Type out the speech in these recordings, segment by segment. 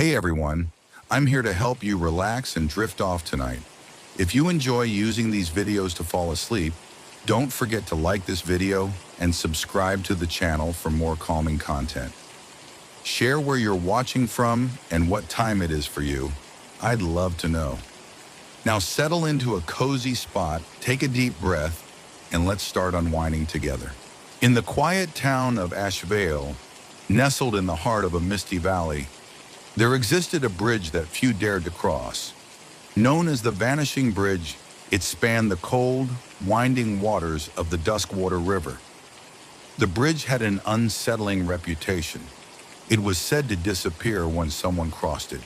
Hey everyone, I'm here to help you relax and drift off tonight. If you enjoy using these videos to fall asleep, don't forget to like this video and subscribe to the channel for more calming content. Share where you're watching from and what time it is for you. I'd love to know. Now settle into a cozy spot, take a deep breath, and let's start unwinding together. In the quiet town of Ashevale, nestled in the heart of a misty valley, there existed a bridge that few dared to cross. Known as the Vanishing Bridge, it spanned the cold, winding waters of the Duskwater River. The bridge had an unsettling reputation. It was said to disappear when someone crossed it,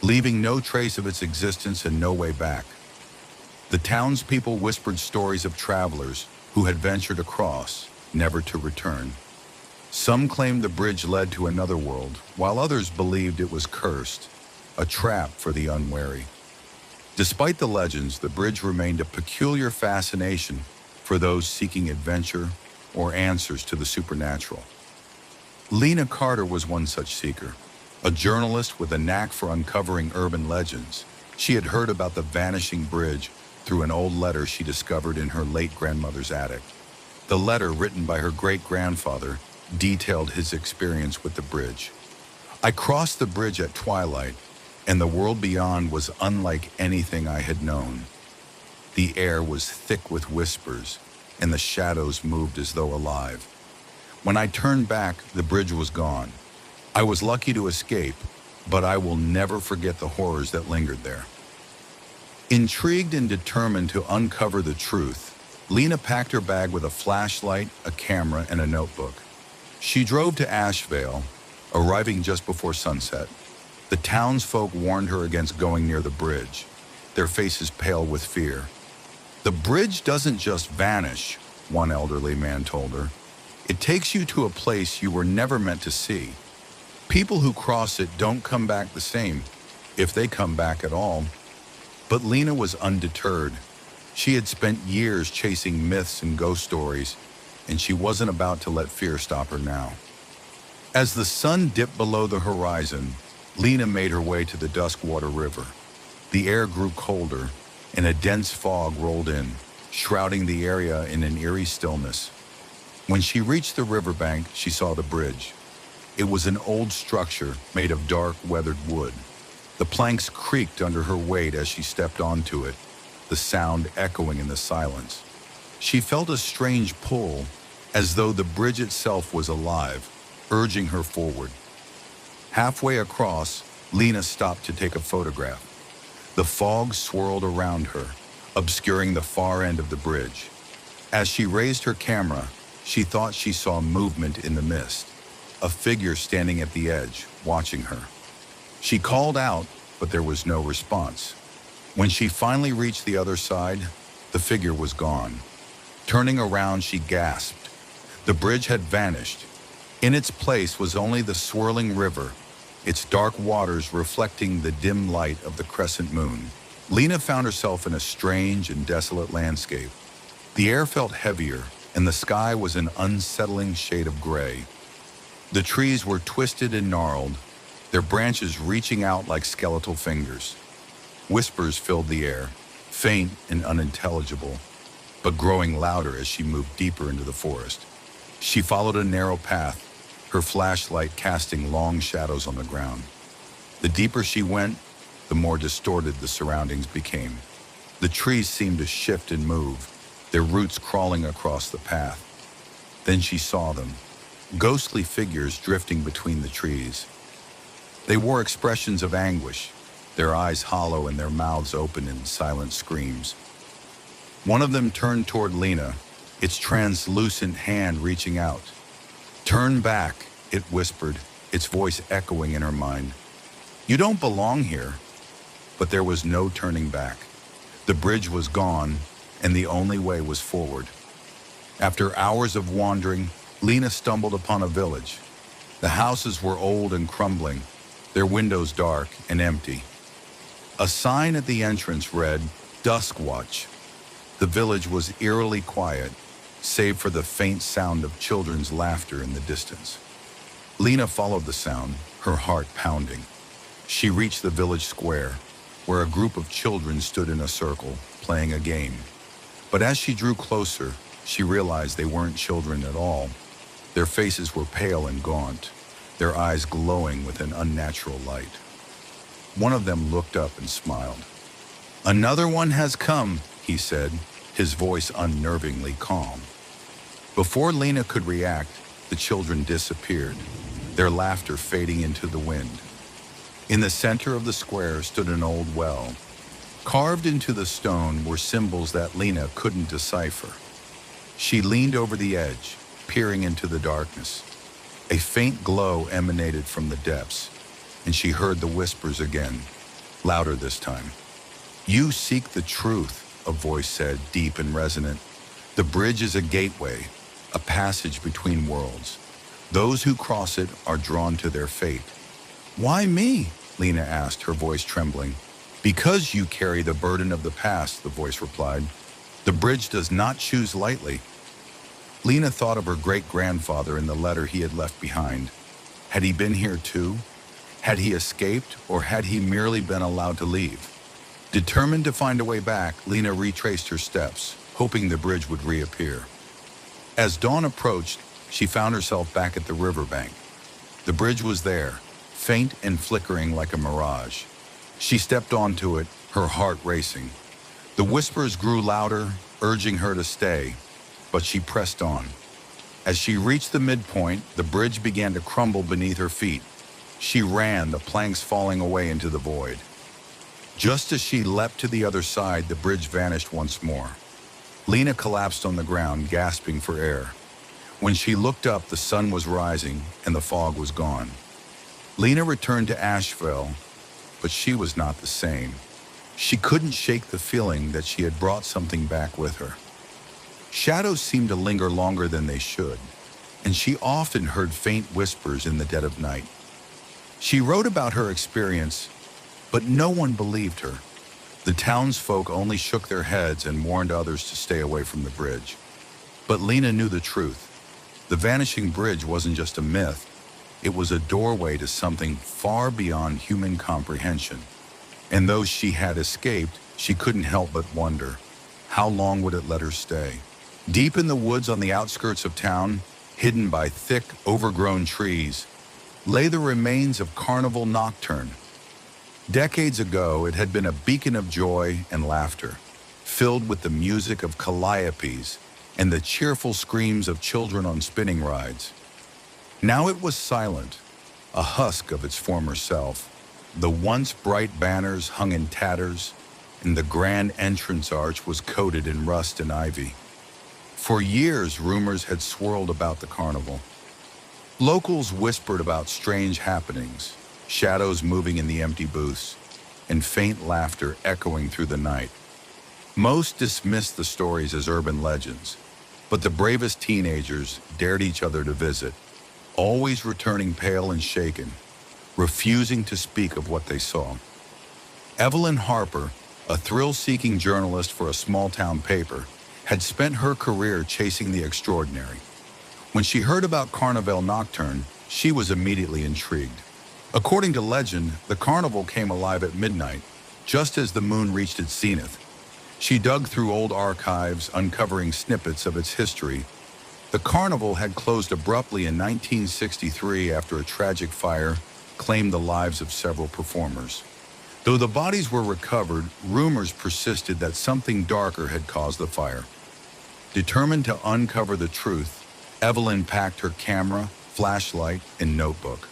leaving no trace of its existence and no way back. The townspeople whispered stories of travelers who had ventured across, never to return. Some claimed the bridge led to another world, while others believed it was cursed, a trap for the unwary. Despite the legends, the bridge remained a peculiar fascination for those seeking adventure or answers to the supernatural. Lena Carter was one such seeker, a journalist with a knack for uncovering urban legends. She had heard about the Vanishing Bridge through an old letter she discovered in her late grandmother's attic. The letter, written by her great-grandfather, detailed his experience with the bridge. "I crossed the bridge at twilight, and the world beyond was unlike anything I had known. The air was thick with whispers, and the shadows moved as though alive. When I turned back, the bridge was gone. I was lucky to escape, but I will never forget the horrors that lingered there." Intrigued and determined to uncover the truth, Lena packed her bag with a flashlight, a camera, and a notebook. She drove to Ashevale, arriving just before sunset. The townsfolk warned her against going near the bridge, their faces pale with fear. "The bridge doesn't just vanish," one elderly man told her. "It takes you to a place you were never meant to see. People who cross it don't come back the same, if they come back at all." But Lena was undeterred. She had spent years chasing myths and ghost stories, and she wasn't about to let fear stop her now. As the sun dipped below the horizon, Lena made her way to the Duskwater River. The air grew colder, and a dense fog rolled in, shrouding the area in an eerie stillness. When she reached the riverbank, she saw the bridge. It was an old structure made of dark, weathered wood. The planks creaked under her weight as she stepped onto it, the sound echoing in the silence. She felt a strange pull, as though the bridge itself was alive, urging her forward. Halfway across, Lena stopped to take a photograph. The fog swirled around her, obscuring the far end of the bridge. As she raised her camera, she thought she saw movement in the mist, a figure standing at the edge, watching her. She called out, but there was no response. When she finally reached the other side, the figure was gone. Turning around, she gasped. The bridge had vanished. In its place was only the swirling river, its dark waters reflecting the dim light of the crescent moon. Lena found herself in a strange and desolate landscape. The air felt heavier, and the sky was an unsettling shade of gray. The trees were twisted and gnarled, their branches reaching out like skeletal fingers. Whispers filled the air, faint and unintelligible, but growing louder as she moved deeper into the forest. She followed a narrow path, her flashlight casting long shadows on the ground. The deeper she went, the more distorted the surroundings became. The trees seemed to shift and move, their roots crawling across the path. Then she saw them, ghostly figures drifting between the trees. They wore expressions of anguish, their eyes hollow and their mouths open in silent screams. One of them turned toward Lena, its translucent hand reaching out. "Turn back," it whispered, its voice echoing in her mind. "You don't belong here." But there was no turning back. The bridge was gone, and the only way was forward. After hours of wandering, Lena stumbled upon a village. The houses were old and crumbling, their windows dark and empty. A sign at the entrance read, "Dusk Watch." The village was eerily quiet, save for the faint sound of children's laughter in the distance. Lena followed the sound, her heart pounding. She reached the village square, where a group of children stood in a circle, playing a game. But as she drew closer, she realized they weren't children at all. Their faces were pale and gaunt, their eyes glowing with an unnatural light. One of them looked up and smiled. "Another one has come," he said, his voice unnervingly calm. Before Lena could react, the children disappeared, their laughter fading into the wind. In the center of the square stood an old well. Carved into the stone were symbols that Lena couldn't decipher. She leaned over the edge, peering into the darkness. A faint glow emanated from the depths, and she heard the whispers again, louder this time. "You seek the truth," a voice said, deep and resonant. "The bridge is a gateway, a passage between worlds. Those who cross it are drawn to their fate." "Why me?" Lena asked, her voice trembling. "Because you carry the burden of the past," the voice replied. "The bridge does not choose lightly." Lena thought of her great-grandfather and the letter he had left behind. Had he been here too? Had he escaped, or had he merely been allowed to leave? Determined to find a way back, Lena retraced her steps, hoping the bridge would reappear. As dawn approached, she found herself back at the riverbank. The bridge was there, faint and flickering like a mirage. She stepped onto it, her heart racing. The whispers grew louder, urging her to stay, but she pressed on. As she reached the midpoint, the bridge began to crumble beneath her feet. She ran, the planks falling away into the void. Just as she leapt to the other side, the bridge vanished once more. Lena collapsed on the ground, gasping for air. When she looked up, the sun was rising and the fog was gone. Lena returned to Asheville, but she was not the same. She couldn't shake the feeling that she had brought something back with her. Shadows seemed to linger longer than they should, and she often heard faint whispers in the dead of night. She wrote about her experience, but no one believed her. The townsfolk only shook their heads and warned others to stay away from the bridge. But Lena knew the truth. The vanishing bridge wasn't just a myth. It was a doorway to something far beyond human comprehension. And though she had escaped, she couldn't help but wonder, how long would it let her stay? Deep in the woods on the outskirts of town, hidden by thick, overgrown trees, lay the remains of Carnival Nocturne. Decades ago, it had been a beacon of joy and laughter, filled with the music of calliopes and the cheerful screams of children on spinning rides. Now it was silent, a husk of its former self. The once bright banners hung in tatters, and the grand entrance arch was coated in rust and ivy. For years, rumors had swirled about the carnival. Locals whispered about strange happenings, shadows moving in the empty booths, and faint laughter echoing through the night. Most dismissed the stories as urban legends, but the bravest teenagers dared each other to visit, always returning pale and shaken, refusing to speak of what they saw. Evelyn Harper, a thrill-seeking journalist for a small-town paper, had spent her career chasing the extraordinary. When she heard about Carnival Nocturne, she was immediately intrigued. According to legend, the carnival came alive at midnight, just as the moon reached its zenith. She dug through old archives, uncovering snippets of its history. The carnival had closed abruptly in 1963 after a tragic fire claimed the lives of several performers. Though the bodies were recovered, rumors persisted that something darker had caused the fire. Determined to uncover the truth, Evelyn packed her camera, flashlight, and notebook.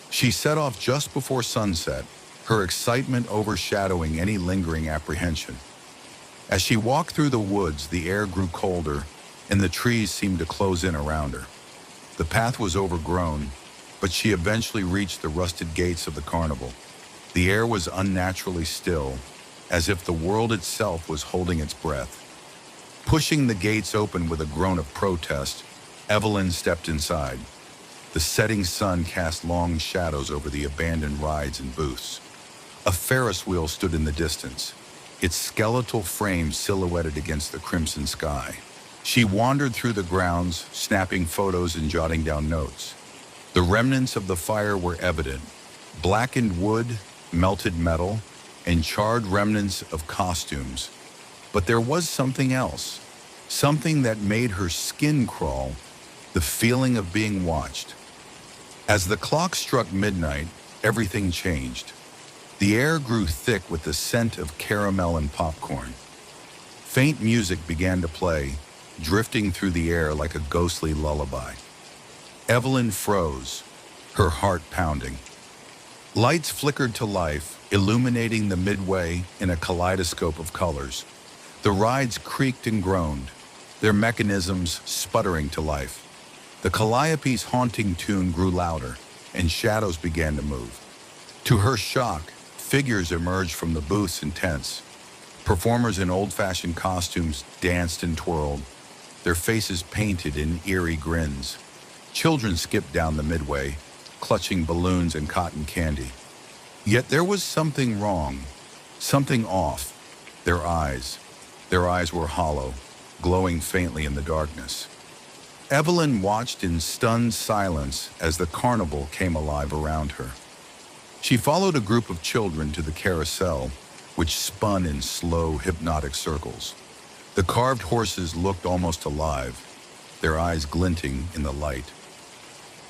She set off just before sunset, her excitement overshadowing any lingering apprehension. As she walked through the woods, the air grew colder, and the trees seemed to close in around her. The path was overgrown, but she eventually reached the rusted gates of the carnival. The air was unnaturally still, as if the world itself was holding its breath. Pushing the gates open with a groan of protest, Evelyn stepped inside. The setting sun cast long shadows over the abandoned rides and booths. A Ferris wheel stood in the distance, its skeletal frame silhouetted against the crimson sky. She wandered through the grounds, snapping photos and jotting down notes. The remnants of the fire were evident, blackened wood, melted metal, and charred remnants of costumes. But there was something else, something that made her skin crawl, the feeling of being watched. As the clock struck midnight, everything changed. The air grew thick with the scent of caramel and popcorn. Faint music began to play, drifting through the air like a ghostly lullaby. Evelyn froze, her heart pounding. Lights flickered to life, illuminating the midway in a kaleidoscope of colors. The rides creaked and groaned, their mechanisms sputtering to life. The calliope's haunting tune grew louder, and shadows began to move. To her shock, figures emerged from the booths and tents. Performers in old-fashioned costumes danced and twirled, their faces painted in eerie grins. Children skipped down the midway, clutching balloons and cotton candy. Yet there was something wrong, something off. Their eyes were hollow, glowing faintly in the darkness. Evelyn watched in stunned silence as the carnival came alive around her. She followed a group of children to the carousel, which spun in slow, hypnotic circles. The carved horses looked almost alive, their eyes glinting in the light.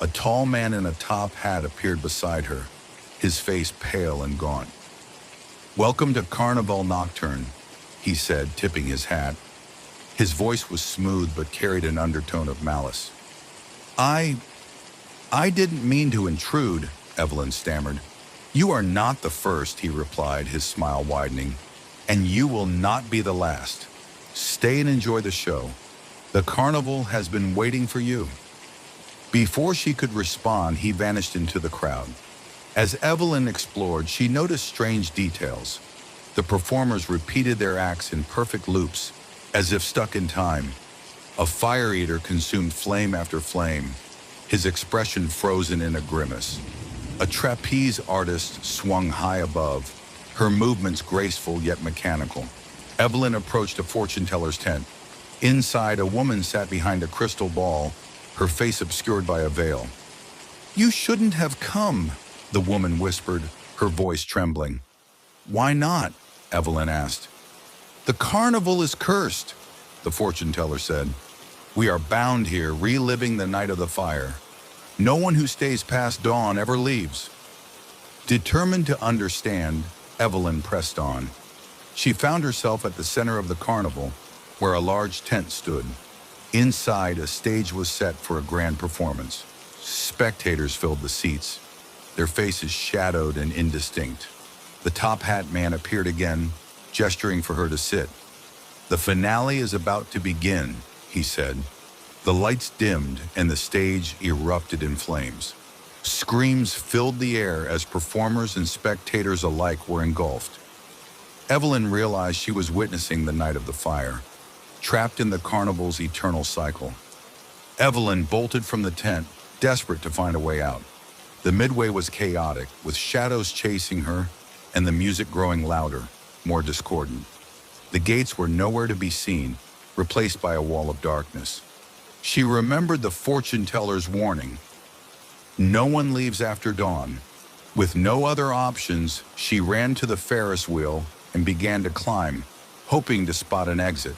A tall man in a top hat appeared beside her, his face pale and gaunt. "Welcome to Carnival Nocturne," he said, tipping his hat. His voice was smooth but carried an undertone of malice. I didn't mean to intrude," Evelyn stammered. "You are not the first," he replied, his smile widening, "and you will not be the last. Stay and enjoy the show. The carnival has been waiting for you." Before she could respond, he vanished into the crowd. As Evelyn explored, she noticed strange details. The performers repeated their acts in perfect loops, as if stuck in time. A fire eater consumed flame after flame, his expression frozen in a grimace. A trapeze artist swung high above, her movements graceful yet mechanical. Evelyn approached a fortune teller's tent. Inside, a woman sat behind a crystal ball, her face obscured by a veil. "You shouldn't have come," the woman whispered, her voice trembling. "Why not?" Evelyn asked. "The carnival is cursed," the fortune teller said. "We are bound here, reliving the night of the fire. No one who stays past dawn ever leaves." Determined to understand, Evelyn pressed on. She found herself at the center of the carnival, where a large tent stood. Inside, a stage was set for a grand performance. Spectators filled the seats, their faces shadowed and indistinct. The top hat man appeared again, gesturing for her to sit. "The finale is about to begin," he said. The lights dimmed and the stage erupted in flames. Screams filled the air as performers and spectators alike were engulfed. Evelyn realized she was witnessing the night of the fire, trapped in the carnival's eternal cycle. Evelyn bolted from the tent, desperate to find a way out. The midway was chaotic, with shadows chasing her and the music growing louder, more discordant. The gates were nowhere to be seen, replaced by a wall of darkness. She remembered the fortune teller's warning. No one leaves after dawn. With no other options, she ran to the Ferris wheel and began to climb, hoping to spot an exit.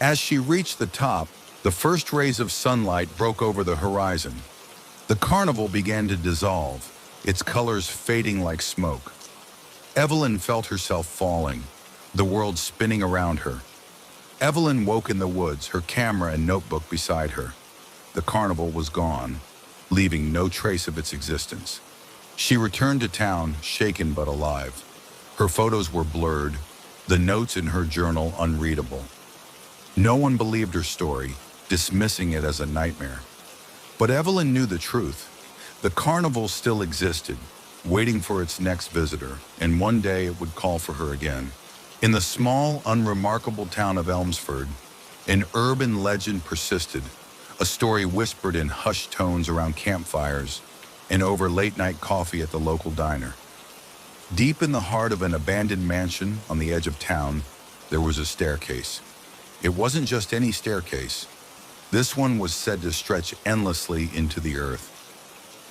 As she reached the top, the first rays of sunlight broke over the horizon. The carnival began to dissolve, its colors fading like smoke. Evelyn felt herself falling, the world spinning around her. Evelyn woke in the woods, her camera and notebook beside her. The carnival was gone, leaving no trace of its existence. She returned to town, shaken but alive. Her photos were blurred, the notes in her journal unreadable. No one believed her story, dismissing it as a nightmare. But Evelyn knew the truth. The carnival still existed, waiting for its next visitor, and one day it would call for her again. In the small, unremarkable town of Elmsford, an urban legend persisted, a story whispered in hushed tones around campfires and over late-night coffee at the local diner. Deep in the heart of an abandoned mansion on the edge of town, there was a staircase. It wasn't just any staircase. This one was said to stretch endlessly into the earth.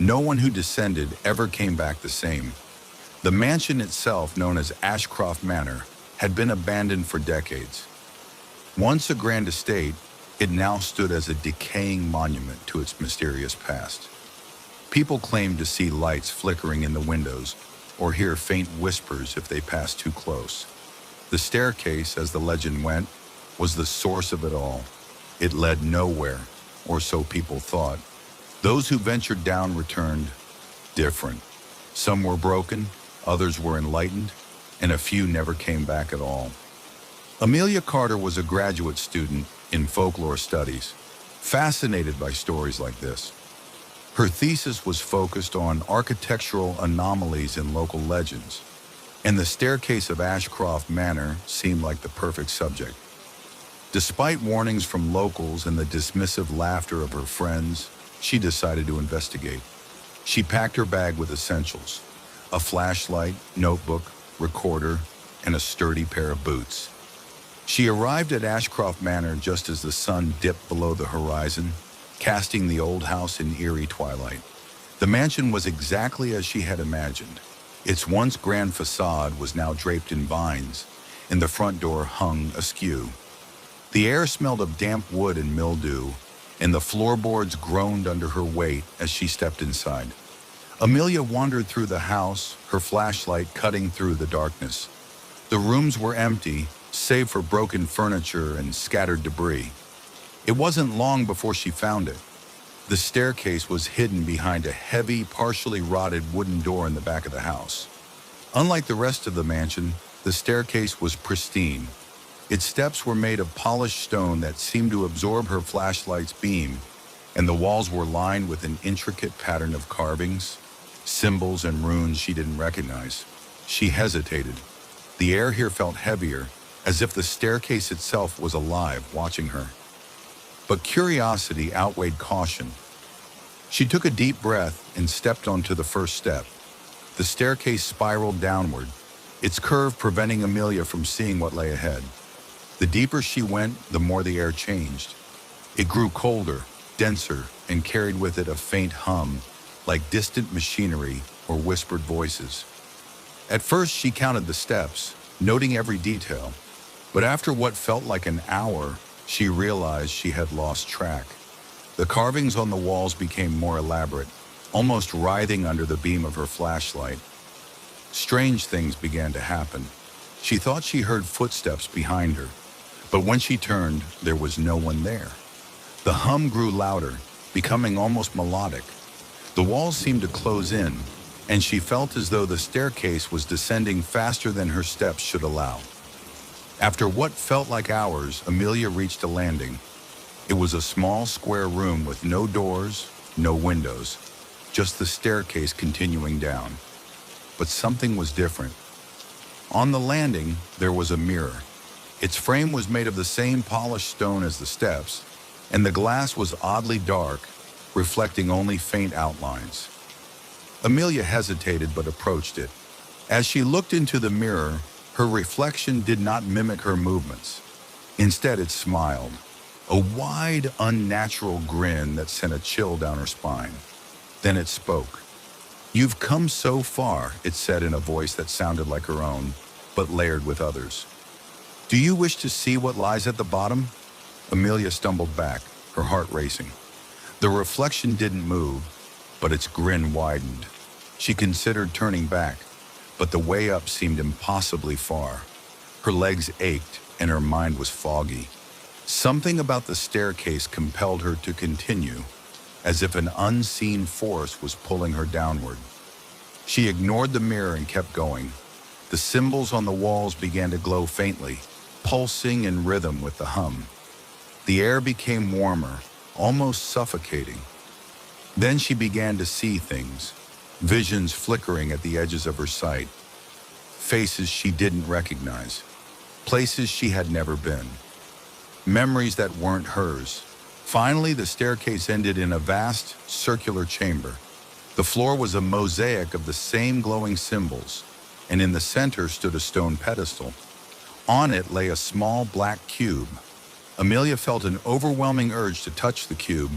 No one who descended ever came back the same. The mansion itself, known as Ashcroft Manor, had been abandoned for decades. Once a grand estate, it now stood as a decaying monument to its mysterious past. People claimed to see lights flickering in the windows or hear faint whispers if they passed too close. The staircase, as the legend went, was the source of it all. It led nowhere, or so people thought. Those who ventured down returned different. Some were broken, others were enlightened, and a few never came back at all. Amelia Carter was a graduate student in folklore studies, fascinated by stories like this. Her thesis was focused on architectural anomalies in local legends, and the staircase of Ashcroft Manor seemed like the perfect subject. Despite warnings from locals and the dismissive laughter of her friends, she decided to investigate. She packed her bag with essentials: a flashlight, notebook, recorder, and a sturdy pair of boots. She arrived at Ashcroft Manor just as the sun dipped below the horizon, casting the old house in eerie twilight. The mansion was exactly as she had imagined. Its once grand facade was now draped in vines, and the front door hung askew. The air smelled of damp wood and mildew, and the floorboards groaned under her weight as she stepped inside. Amelia wandered through the house, her flashlight cutting through the darkness. The rooms were empty, save for broken furniture and scattered debris. It wasn't long before she found it. The staircase was hidden behind a heavy, partially rotted wooden door in the back of the house. Unlike the rest of the mansion, the staircase was pristine. Its steps were made of polished stone that seemed to absorb her flashlight's beam, and the walls were lined with an intricate pattern of carvings, symbols, and runes she didn't recognize. She hesitated. The air here felt heavier, as if the staircase itself was alive, watching her. But curiosity outweighed caution. She took a deep breath and stepped onto the first step. The staircase spiraled downward, its curve preventing Amelia from seeing what lay ahead. The deeper she went, the more the air changed. It grew colder, denser, and carried with it a faint hum, like distant machinery or whispered voices. At first, she counted the steps, noting every detail, but after what felt like an hour, she realized she had lost track. The carvings on the walls became more elaborate, almost writhing under the beam of her flashlight. Strange things began to happen. She thought she heard footsteps behind her, but when she turned, there was no one there. The hum grew louder, becoming almost melodic. The walls seemed to close in, and she felt as though the staircase was descending faster than her steps should allow. After what felt like hours, Amelia reached a landing. It was a small square room with no doors, no windows, just the staircase continuing down. But something was different. On the landing, there was a mirror. Its frame was made of the same polished stone as the steps, and the glass was oddly dark, reflecting only faint outlines. Amelia hesitated but approached it. As she looked into the mirror, her reflection did not mimic her movements. Instead, it smiled, a wide, unnatural grin that sent a chill down her spine. Then it spoke. "You've come so far," it said in a voice that sounded like her own, but layered with others. "Do you wish to see what lies at the bottom?" Amelia stumbled back, her heart racing. The reflection didn't move, but its grin widened. She considered turning back, but the way up seemed impossibly far. Her legs ached and her mind was foggy. Something about the staircase compelled her to continue, as if an unseen force was pulling her downward. She ignored the mirror and kept going. The symbols on the walls began to glow faintly, pulsing in rhythm with the hum. The air became warmer, almost suffocating. Then she began to see things, visions flickering at the edges of her sight, faces she didn't recognize, places she had never been, memories that weren't hers. Finally, the staircase ended in a vast, circular chamber. The floor was a mosaic of the same glowing symbols, and in the center stood a stone pedestal. On it lay a small black cube. Amelia felt an overwhelming urge to touch the cube,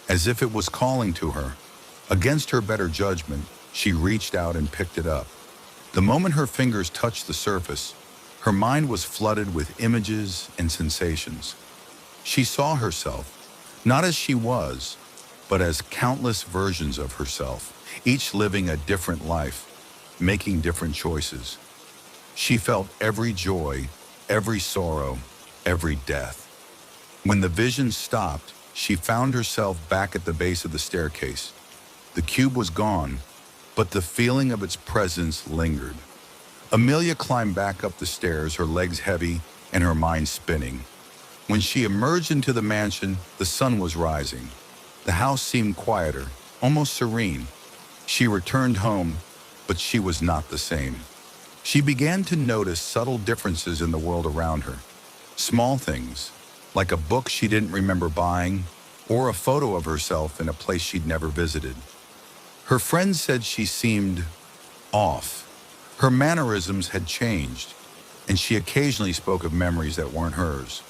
as if it was calling to her. Against her better judgment, she reached out and picked it up. The moment her fingers touched the surface, her mind was flooded with images and sensations. She saw herself, not as she was, but as countless versions of herself, each living a different life, making different choices. She felt every joy, every sorrow, every death. When the vision stopped, she found herself back at the base of the staircase. The cube was gone, but the feeling of its presence lingered. Amelia climbed back up the stairs, her legs heavy and her mind spinning. When she emerged into the mansion, the sun was rising. The house seemed quieter, almost serene. She returned home, but she was not the same. She began to notice subtle differences in the world around her. Small things, like a book she didn't remember buying, or a photo of herself in a place she'd never visited. Her friends said she seemed off. Her mannerisms had changed, and she occasionally spoke of memories that weren't hers.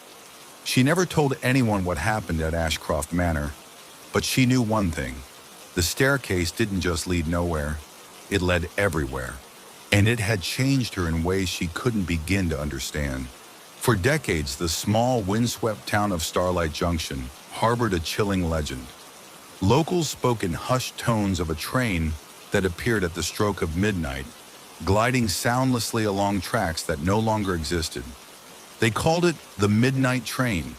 She never told anyone what happened at Ashcroft Manor, but she knew one thing. The staircase didn't just lead nowhere, it led everywhere. And it had changed her in ways she couldn't begin to understand. For decades, the small, windswept town of Starlight Junction harbored a chilling legend. Locals spoke in hushed tones of a train that appeared at the stroke of midnight, gliding soundlessly along tracks that no longer existed. They called it the Midnight Train,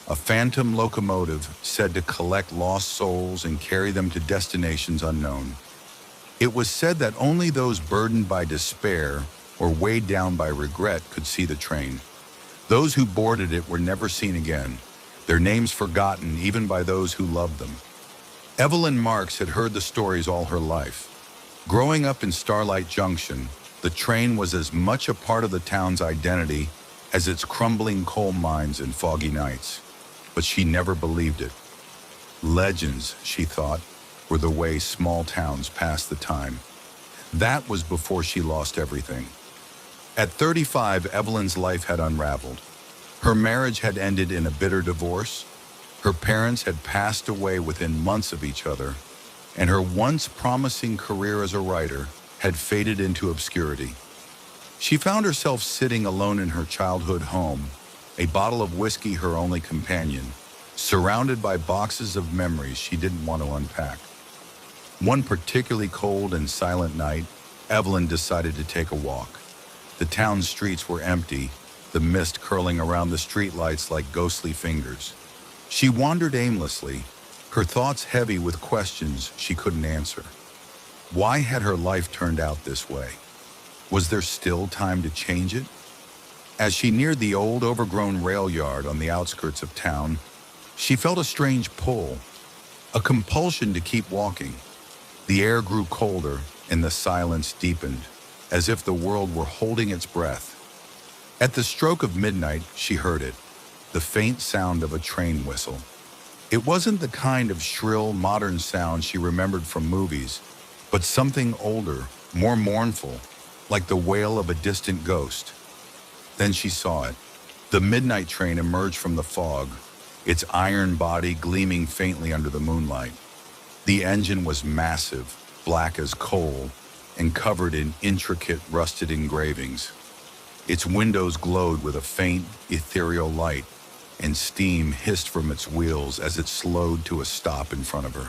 a phantom locomotive said to collect lost souls and carry them to destinations unknown. It was said that only those burdened by despair or weighed down by regret could see the train. Those who boarded it were never seen again, their names forgotten even by those who loved them. Evelyn Marks had heard the stories all her life. Growing up in Starlight Junction, the train was as much a part of the town's identity as its crumbling coal mines and foggy nights. But she never believed it. Legends, she thought, were the way small towns passed the time. That was before she lost everything. At 35, Evelyn's life had unraveled. Her marriage had ended in a bitter divorce. Her parents had passed away within months of each other, and her once promising career as a writer had faded into obscurity. She found herself sitting alone in her childhood home, a bottle of whiskey her only companion, surrounded by boxes of memories she didn't want to unpack. One particularly cold and silent night, Evelyn decided to take a walk. The town's streets were empty, the mist curling around the streetlights like ghostly fingers. She wandered aimlessly, her thoughts heavy with questions she couldn't answer. Why had her life turned out this way? Was there still time to change it? As she neared the old, overgrown rail yard on the outskirts of town, she felt a strange pull, a compulsion to keep walking. The air grew colder and the silence deepened, as if the world were holding its breath. At the stroke of midnight, she heard it, the faint sound of a train whistle. It wasn't the kind of shrill, modern sound she remembered from movies, but something older, more mournful, like the wail of a distant ghost. Then she saw it. The midnight train emerged from the fog, its iron body gleaming faintly under the moonlight. The engine was massive, black as coal, and covered in intricate, rusted engravings. Its windows glowed with a faint, ethereal light, and steam hissed from its wheels as it slowed to a stop in front of her.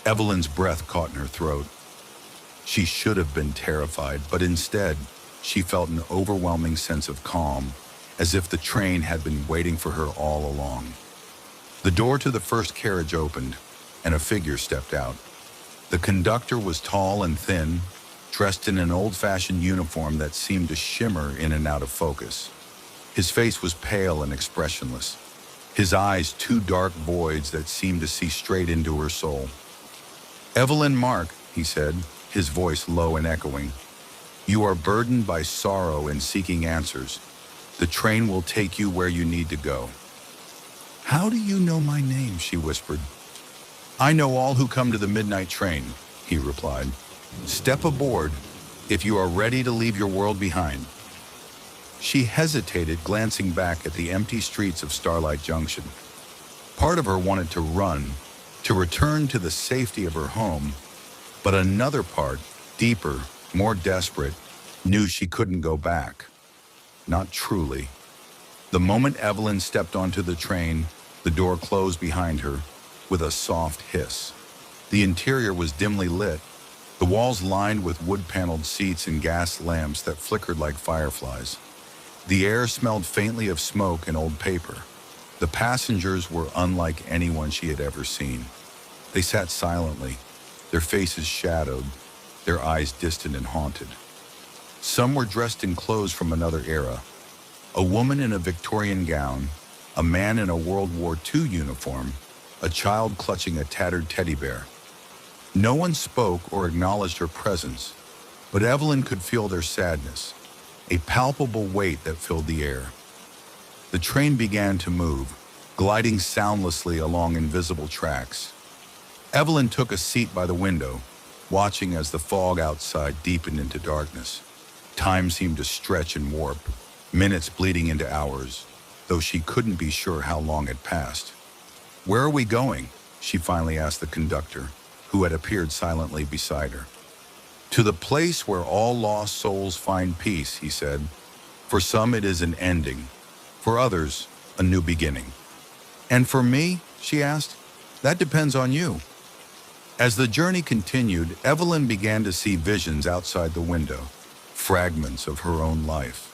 Evelyn's breath caught in her throat. She should have been terrified, but instead, she felt an overwhelming sense of calm, as if the train had been waiting for her all along. The door to the first carriage opened, and a figure stepped out. The conductor was tall and thin, dressed in an old-fashioned uniform that seemed to shimmer in and out of focus. His face was pale and expressionless, his eyes two dark voids that seemed to see straight into her soul. "Evelyn Mark," he said, his voice low and echoing, "you are burdened by sorrow and seeking answers. The train will take you where you need to go." "How do you know my name?" she whispered. "I know all who come to the midnight train," he replied. "Step aboard if you are ready to leave your world behind." She hesitated, glancing back at the empty streets of Starlight Junction. Part of her wanted to run, to return to the safety of her home, but another part, deeper, more desperate, knew she couldn't go back. Not truly. The moment Evelyn stepped onto the train, the door closed behind her with a soft hiss. The interior was dimly lit, the walls lined with wood-paneled seats and gas lamps that flickered like fireflies. The air smelled faintly of smoke and old paper. The passengers were unlike anyone she had ever seen. They sat silently, their faces shadowed, their eyes distant and haunted. Some were dressed in clothes from another era. A woman in a Victorian gown, a man in a World War II uniform, a child clutching a tattered teddy bear. No one spoke or acknowledged her presence, but Evelyn could feel their sadness, a palpable weight that filled the air. The train began to move, gliding soundlessly along invisible tracks. Evelyn took a seat by the window, watching as the fog outside deepened into darkness. Time seemed to stretch and warp, minutes bleeding into hours, though she couldn't be sure how long had passed. "Where are we going?" she finally asked the conductor, who had appeared silently beside her. "To the place where all lost souls find peace," he said. "For some it is an ending, for others, a new beginning." "And for me?" she asked. "That depends on you." As the journey continued, Evelyn began to see visions outside the window, fragments of her own life.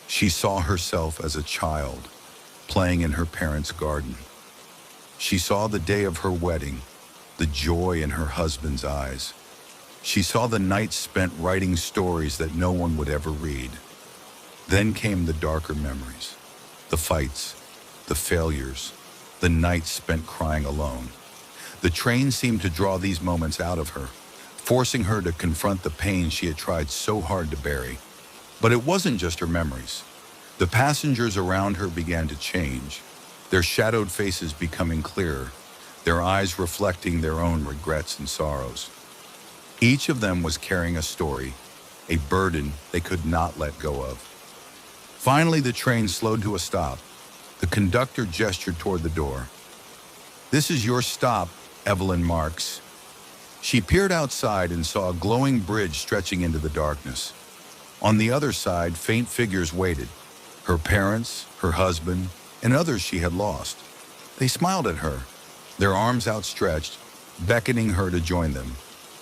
She saw herself as a child, playing in her parents' garden. She saw the day of her wedding, the joy in her husband's eyes. She saw the nights spent writing stories that no one would ever read. Then came the darker memories, the fights, the failures, the nights spent crying alone. The train seemed to draw these moments out of her, forcing her to confront the pain she had tried so hard to bury. But it wasn't just her memories. The passengers around her began to change, their shadowed faces becoming clearer, their eyes reflecting their own regrets and sorrows. Each of them was carrying a story, a burden they could not let go of. Finally, the train slowed to a stop. The conductor gestured toward the door. "This is your stop, Evelyn Marks." She peered outside and saw a glowing bridge stretching into the darkness. On the other side, faint figures waited, her parents, her husband, and others she had lost. They smiled at her, their arms outstretched, beckoning her to join them.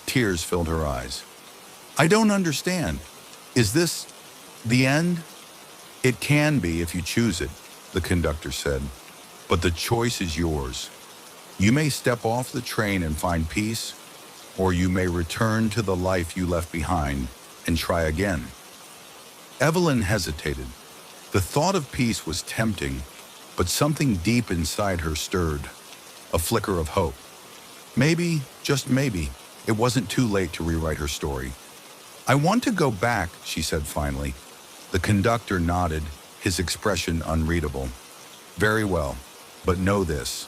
Tears filled her eyes. "I don't understand. Is this the end?" "It can be if you choose it," the conductor said, "but the choice is yours. You may step off the train and find peace, or you may return to the life you left behind and try again." Evelyn hesitated. The thought of peace was tempting, but something deep inside her stirred, a flicker of hope. Maybe, just maybe, it wasn't too late to rewrite her story. "I want to go back," she said finally. The conductor nodded, his expression unreadable. "Very well, but know this.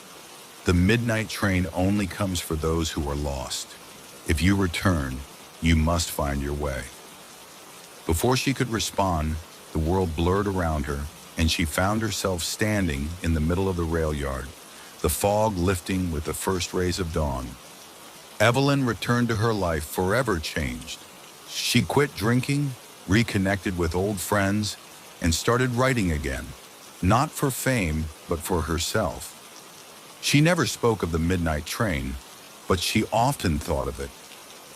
The midnight train only comes for those who are lost. If you return, you must find your way." Before she could respond, the world blurred around her, and she found herself standing in the middle of the rail yard, the fog lifting with the first rays of dawn. Evelyn returned to her life forever changed. She quit drinking, reconnected with old friends, and started writing again, not for fame, but for herself. She never spoke of the midnight train, but she often thought of it,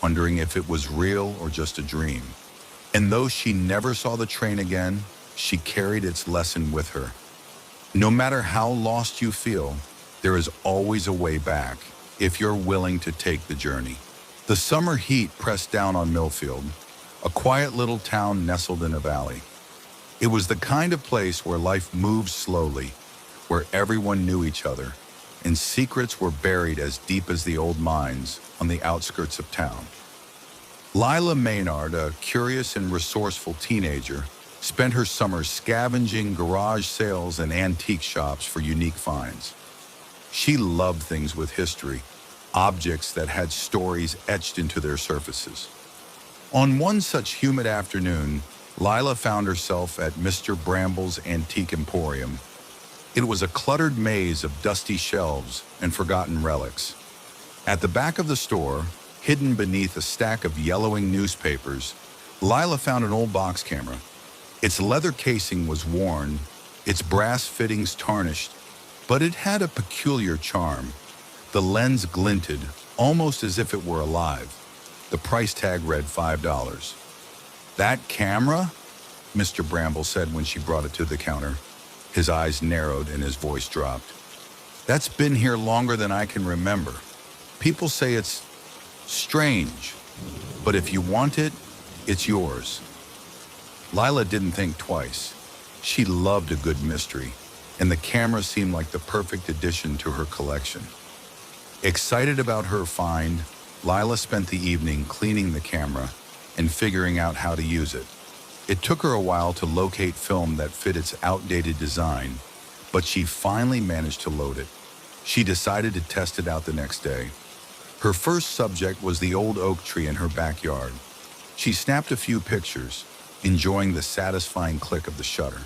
wondering if it was real or just a dream. And though she never saw the train again, she carried its lesson with her. No matter how lost you feel, there is always a way back if you're willing to take the journey. The summer heat pressed down on Millfield, a quiet little town nestled in a valley. It was the kind of place where life moved slowly, where everyone knew each other, and secrets were buried as deep as the old mines on the outskirts of town. Lila Maynard, a curious and resourceful teenager, spent her summers scavenging garage sales and antique shops for unique finds. She loved things with history, objects that had stories etched into their surfaces. On one such humid afternoon, Lila found herself at Mr. Bramble's Antique Emporium. It was a cluttered maze of dusty shelves and forgotten relics. At the back of the store, hidden beneath a stack of yellowing newspapers, Lila found an old box camera. Its leather casing was worn, its brass fittings tarnished, but it had a peculiar charm. The lens glinted, almost as if it were alive. The price tag read $5. "That camera?" Mr. Bramble said when she brought it to the counter. His eyes narrowed and his voice dropped. "That's been here longer than I can remember. People say it's strange, but if you want it, it's yours." Lila didn't think twice. She loved a good mystery, and the camera seemed like the perfect addition to her collection. Excited about her find, Lila spent the evening cleaning the camera and figuring out how to use it. It took her a while to locate film that fit its outdated design, but she finally managed to load it. She decided to test it out the next day. Her first subject was the old oak tree in her backyard. She snapped a few pictures, enjoying the satisfying click of the shutter.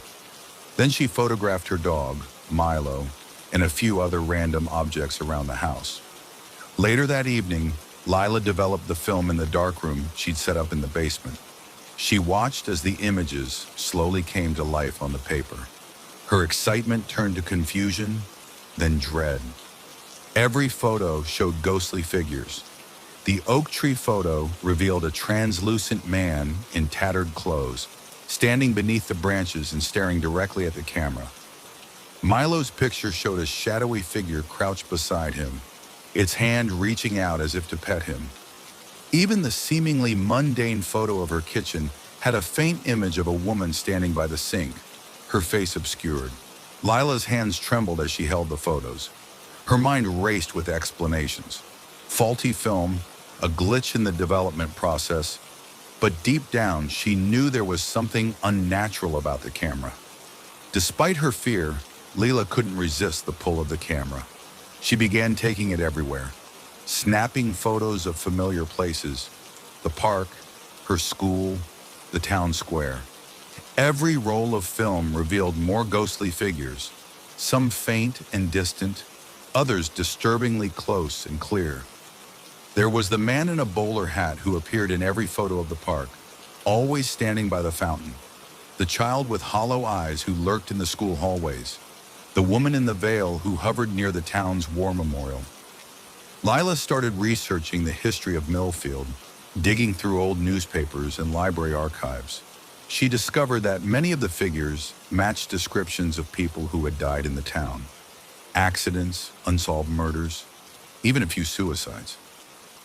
Then she photographed her dog, Milo, and a few other random objects around the house. Later that evening, Lila developed the film in the darkroom she'd set up in the basement. She watched as the images slowly came to life on the paper. Her excitement turned to confusion, then dread. Every photo showed ghostly figures. The oak tree photo revealed a translucent man in tattered clothes, standing beneath the branches and staring directly at the camera. Milo's picture showed a shadowy figure crouched beside him, its hand reaching out as if to pet him. Even the seemingly mundane photo of her kitchen had a faint image of a woman standing by the sink, her face obscured. Lila's hands trembled as she held the photos. Her mind raced with explanations. Faulty film, a glitch in the development process, but deep down she knew there was something unnatural about the camera. Despite her fear, Lila couldn't resist the pull of the camera. She began taking it everywhere, snapping photos of familiar places, the park, her school, the town square. Every roll of film revealed more ghostly figures, some faint and distant, others disturbingly close and clear. There was the man in a bowler hat who appeared in every photo of the park, always standing by the fountain. The child with hollow eyes who lurked in the school hallways. The woman in the veil who hovered near the town's war memorial. Lila started researching the history of Millfield, digging through old newspapers and library archives. She discovered that many of the figures matched descriptions of people who had died in the town. Accidents, unsolved murders, even a few suicides.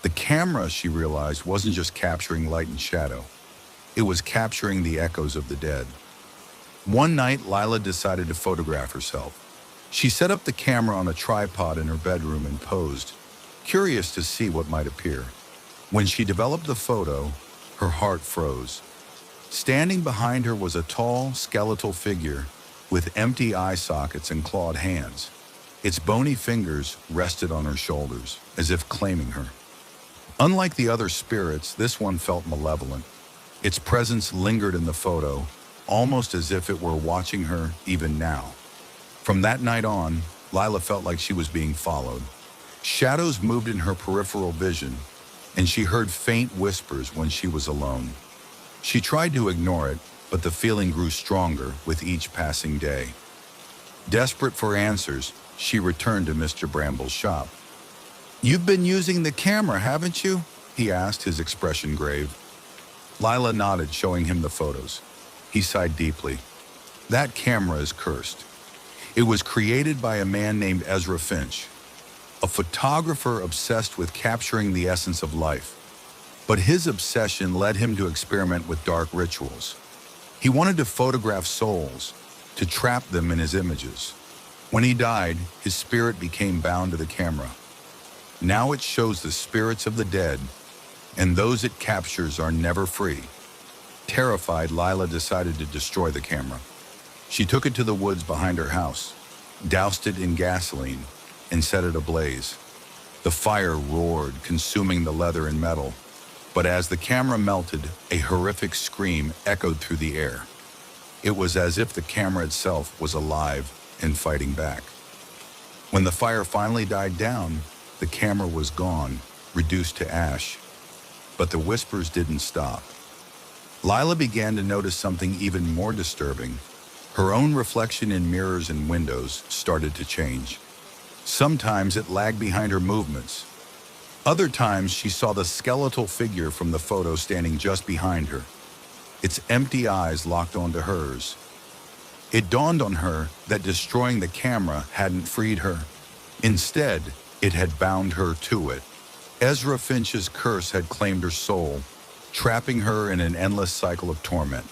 The camera, she realized, wasn't just capturing light and shadow. It was capturing the echoes of the dead. One night, Lila decided to photograph herself. She set up the camera on a tripod in her bedroom and posed, curious to see what might appear. When she developed the photo, her heart froze. Standing behind her was a tall, skeletal figure with empty eye sockets and clawed hands. Its bony fingers rested on her shoulders, as if claiming her. Unlike the other spirits, this one felt malevolent. Its presence lingered in the photo, almost as if it were watching her even now. From that night on, Lila felt like she was being followed. Shadows moved in her peripheral vision, and she heard faint whispers when she was alone. She tried to ignore it, but the feeling grew stronger with each passing day. Desperate for answers, she returned to Mr. Bramble's shop. "You've been using the camera, haven't you?" he asked, his expression grave. Lila nodded, showing him the photos. He sighed deeply. "That camera is cursed. It was created by a man named Ezra Finch, a photographer obsessed with capturing the essence of life. But his obsession led him to experiment with dark rituals. He wanted to photograph souls, to trap them in his images. When he died, his spirit became bound to the camera. Now it shows the spirits of the dead, and those it captures are never free." Terrified, Lila decided to destroy the camera. She took it to the woods behind her house, doused it in gasoline, and set it ablaze. The fire roared, consuming the leather and metal, but as the camera melted, a horrific scream echoed through the air. It was as if the camera itself was alive and fighting back. When the fire finally died down, The camera was gone, reduced to ash. But the whispers didn't stop. Lila began to notice something even more disturbing. Her own reflection in mirrors and windows started to change. Sometimes it lagged behind her movements. Other times she saw the skeletal figure from the photo standing just behind her, its empty eyes locked onto hers. It dawned on her that destroying the camera hadn't freed her. Instead, it had bound her to it. Ezra Finch's curse had claimed her soul, trapping her in an endless cycle of torment.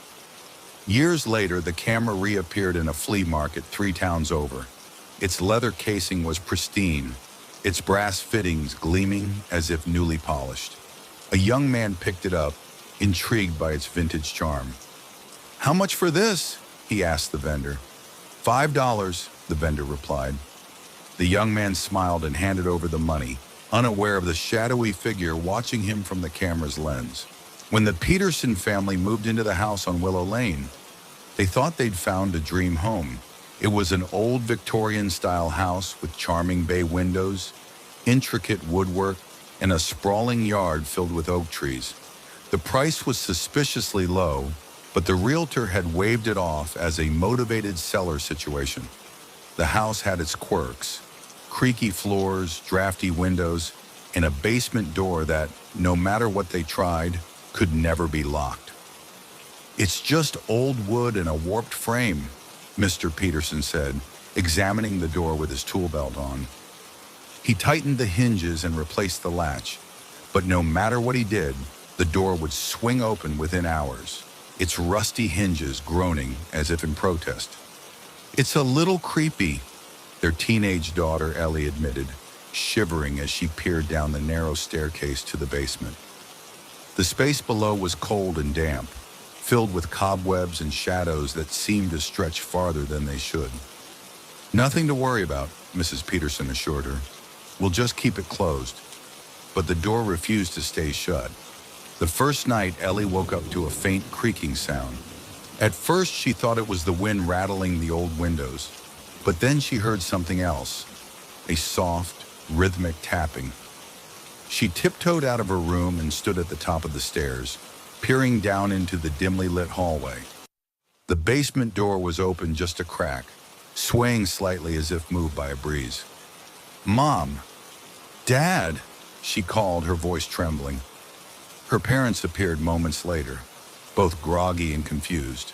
Years later, the camera reappeared in a flea market 3 towns over. Its leather casing was pristine, its brass fittings gleaming as if newly polished. A young man picked it up, intrigued by its vintage charm. "How much for this?" he asked the vendor. $5, the vendor replied. The young man smiled and handed over the money, unaware of the shadowy figure watching him from the camera's lens. When the Peterson family moved into the house on Willow Lane, they thought they'd found a dream home. It was an old Victorian-style house with charming bay windows, intricate woodwork, and a sprawling yard filled with oak trees. The price was suspiciously low, but the realtor had waved it off as a motivated seller situation. The house had its quirks: creaky floors, drafty windows, and a basement door that, no matter what they tried, could never be locked. "It's just old wood and a warped frame," Mr. Peterson said, examining the door with his tool belt on. He tightened the hinges and replaced the latch, but no matter what he did, the door would swing open within hours, its rusty hinges groaning as if in protest. "It's a little creepy," their teenage daughter Ellie admitted, shivering as she peered down the narrow staircase to the basement. The space below was cold and damp, filled with cobwebs and shadows that seemed to stretch farther than they should. "Nothing to worry about," Mrs. Peterson assured her. "We'll just keep it closed." But the door refused to stay shut. The first night, Ellie woke up to a faint creaking sound. At first, she thought it was the wind rattling the old windows, but then she heard something else, a soft, rhythmic tapping. She tiptoed out of her room and stood at the top of the stairs, peering down into the dimly lit hallway. The basement door was open just a crack, swaying slightly as if moved by a breeze. "Mom! Dad!" she called, her voice trembling. Her parents appeared moments later, both groggy and confused.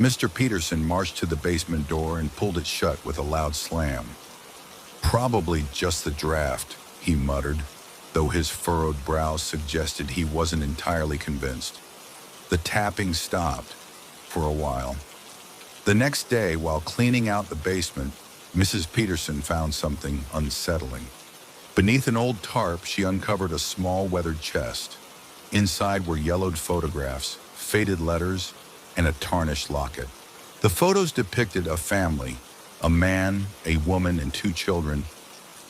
Mr. Peterson marched to the basement door and pulled it shut with a loud slam. "Probably just the draft," he muttered, though his furrowed brow suggested he wasn't entirely convinced. The tapping stopped for a while. The next day, while cleaning out the basement, Mrs. Peterson found something unsettling. Beneath an old tarp, she uncovered a small weathered chest. Inside were yellowed photographs, faded letters, and a tarnished locket. The photos depicted a family, a man, a woman, and 2 children,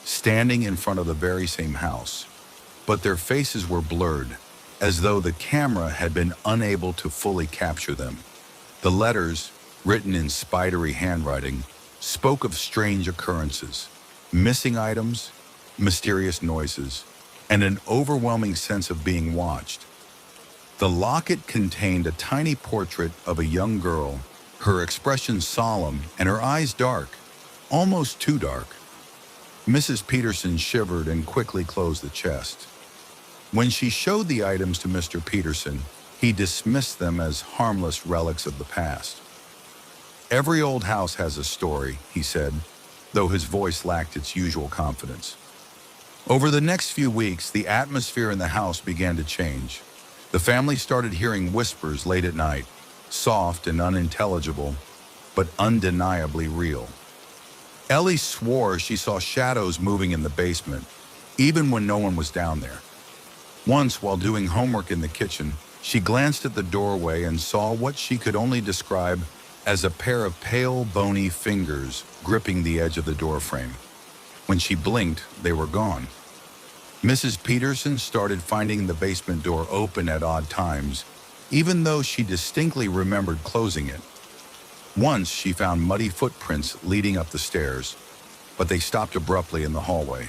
standing in front of the very same house. But their faces were blurred, as though the camera had been unable to fully capture them. The letters, written in spidery handwriting, spoke of strange occurrences, missing items, mysterious noises, and an overwhelming sense of being watched. The locket contained a tiny portrait of a young girl, her expression solemn and her eyes dark, almost too dark. Mrs. Peterson shivered and quickly closed the chest. When she showed the items to Mr. Peterson, he dismissed them as harmless relics of the past. "Every old house has a story," he said, though his voice lacked its usual confidence. Over the next few weeks, the atmosphere in the house began to change. The family started hearing whispers late at night, soft and unintelligible, but undeniably real. Ellie swore she saw shadows moving in the basement, even when no one was down there. Once, while doing homework in the kitchen, she glanced at the doorway and saw what she could only describe as a pair of pale, bony fingers gripping the edge of the doorframe. When she blinked, they were gone. Mrs. Peterson started finding the basement door open at odd times, even though she distinctly remembered closing it. Once, she found muddy footprints leading up the stairs, but they stopped abruptly in the hallway.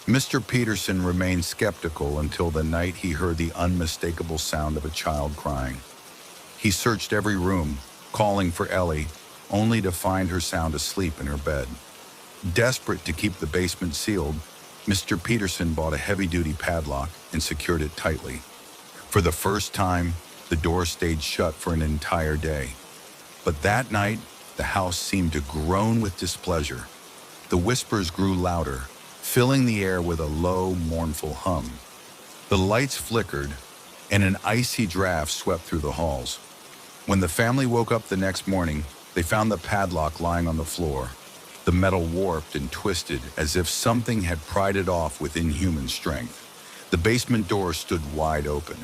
Mr. Peterson remained skeptical until the night he heard the unmistakable sound of a child crying. He searched every room, calling for Ellie, only to find her sound asleep in her bed. Desperate to keep the basement sealed, Mr. Peterson bought a heavy-duty padlock and secured it tightly. For the first time, the door stayed shut for an entire day. But that night, the house seemed to groan with displeasure. The whispers grew louder, filling the air with a low, mournful hum. The lights flickered, and an icy draft swept through the halls. When the family woke up the next morning, they found the padlock lying on the floor, the metal warped and twisted as if something had pried it off with inhuman strength. The basement door stood wide open.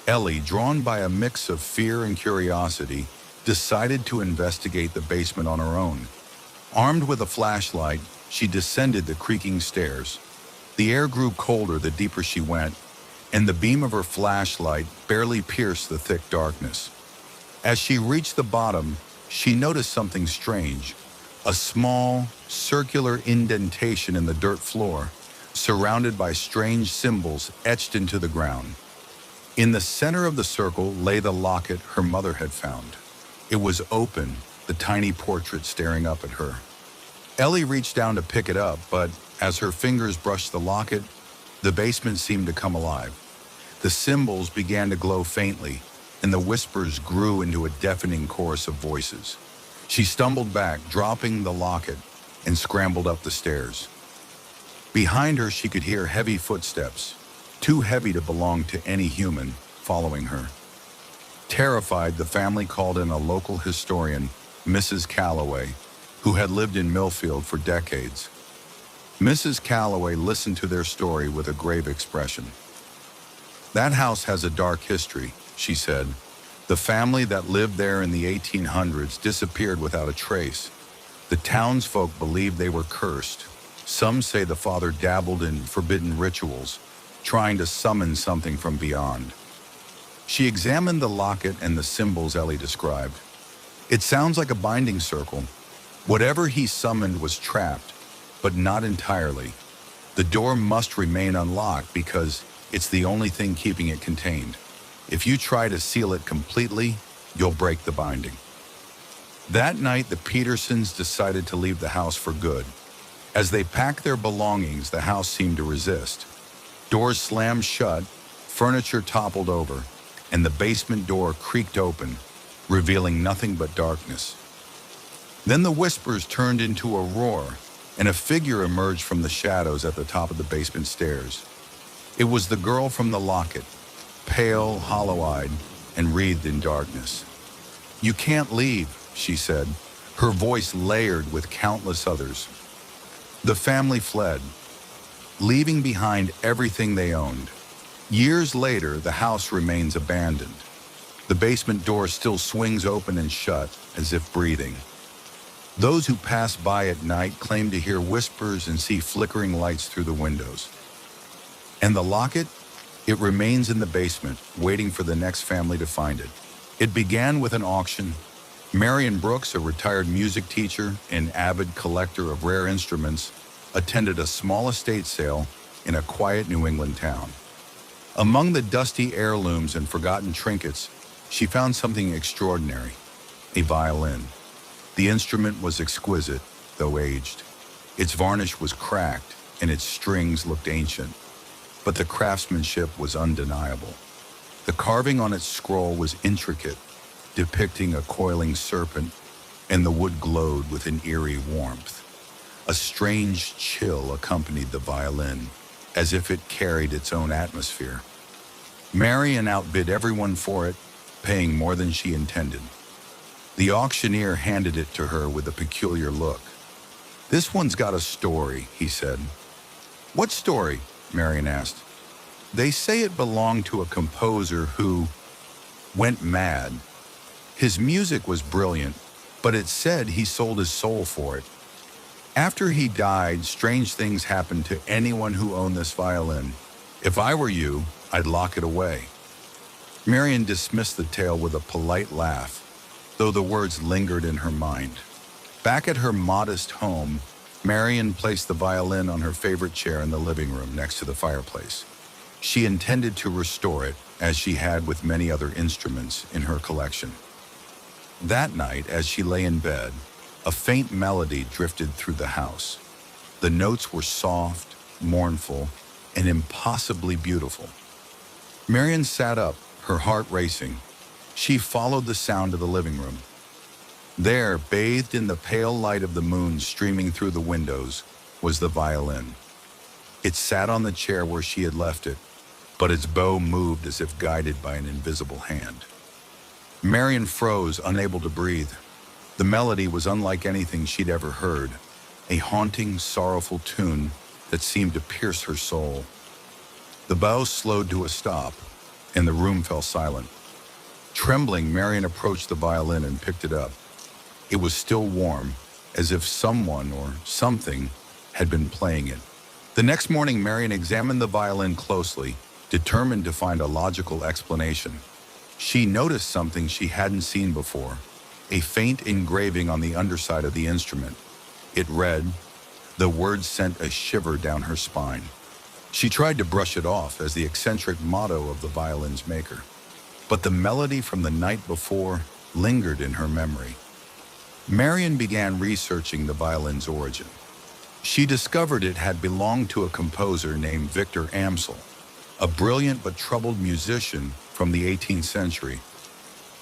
Ellie, drawn by a mix of fear and curiosity, decided to investigate the basement on her own. Armed with a flashlight, she descended the creaking stairs. The air grew colder the deeper she went, and the beam of her flashlight barely pierced the thick darkness. As she reached the bottom, she noticed something strange. A small, circular indentation in the dirt floor, surrounded by strange symbols etched into the ground. In the center of the circle lay the locket her mother had found. It was open, the tiny portrait staring up at her. Ellie reached down to pick it up, but as her fingers brushed the locket, the basement seemed to come alive. The symbols began to glow faintly, and the whispers grew into a deafening chorus of voices. She stumbled back, dropping the locket, and scrambled up the stairs. Behind her, she could hear heavy footsteps, too heavy to belong to any human, following her. Terrified, the family called in a local historian, Mrs. Calloway, who had lived in Millfield for decades. Mrs. Calloway listened to their story with a grave expression. "That house has a dark history," she said. "The family that lived there in the 1800s disappeared without a trace. The townsfolk believed they were cursed. Some say the father dabbled in forbidden rituals, trying to summon something from beyond." She examined the locket and the symbols Ellie described. "It sounds like a binding circle. Whatever he summoned was trapped, but not entirely. The door must remain unlocked because it's the only thing keeping it contained. If you try to seal it completely, you'll break the binding." That night, the Petersons decided to leave the house for good. As they packed their belongings, the house seemed to resist. Doors slammed shut, furniture toppled over, and the basement door creaked open, revealing nothing but darkness. Then the whispers turned into a roar, and a figure emerged from the shadows at the top of the basement stairs. It was the girl from the locket, pale, hollow-eyed, and wreathed in darkness. "You can't leave," she said, her voice layered with countless others. The family fled, leaving behind everything they owned. Years later, the house remains abandoned. The basement door still swings open and shut, as if breathing. Those who pass by at night claim to hear whispers and see flickering lights through the windows. And the locket? It remains in the basement, waiting for the next family to find it. It began with an auction. Marion Brooks, a retired music teacher and avid collector of rare instruments, attended a small estate sale in a quiet New England town. Among the dusty heirlooms and forgotten trinkets, she found something extraordinary: a violin. The instrument was exquisite, though aged. Its varnish was cracked, and its strings looked ancient. But the craftsmanship was undeniable. The carving on its scroll was intricate, depicting a coiling serpent, and the wood glowed with an eerie warmth. A strange chill accompanied the violin, as if it carried its own atmosphere. Marion outbid everyone for it, paying more than she intended. The auctioneer handed it to her with a peculiar look. "This one's got a story," he said. "What story?" Marion asked. "They say it belonged to a composer who went mad. His music was brilliant, but it said he sold his soul for it. After he died, strange things happened to anyone who owned this violin. If I were you, I'd lock it away." Marion dismissed the tale with a polite laugh, though the words lingered in her mind. Back at her modest home, Marian placed the violin on her favorite chair in the living room next to the fireplace. She intended to restore it, as she had with many other instruments in her collection. That night, as she lay in bed, a faint melody drifted through the house. The notes were soft, mournful, and impossibly beautiful. Marian sat up, her heart racing. She followed the sound to the living room. There, bathed in the pale light of the moon streaming through the windows, was the violin. It sat on the chair where she had left it, but its bow moved as if guided by an invisible hand. Marian froze, unable to breathe. The melody was unlike anything she'd ever heard, a haunting, sorrowful tune that seemed to pierce her soul. The bow slowed to a stop, and the room fell silent. Trembling, Marian approached the violin and picked it up. It was still warm, as if someone or something had been playing it. The next morning, Marian examined the violin closely, determined to find a logical explanation. She noticed something she hadn't seen before, a faint engraving on the underside of the instrument. It read, the words sent a shiver down her spine. She tried to brush it off as the eccentric motto of the violin's maker, but the melody from the night before lingered in her memory. Marian began researching the violin's origin. She discovered it had belonged to a composer named Victor Amsel, a brilliant but troubled musician from the 18th century.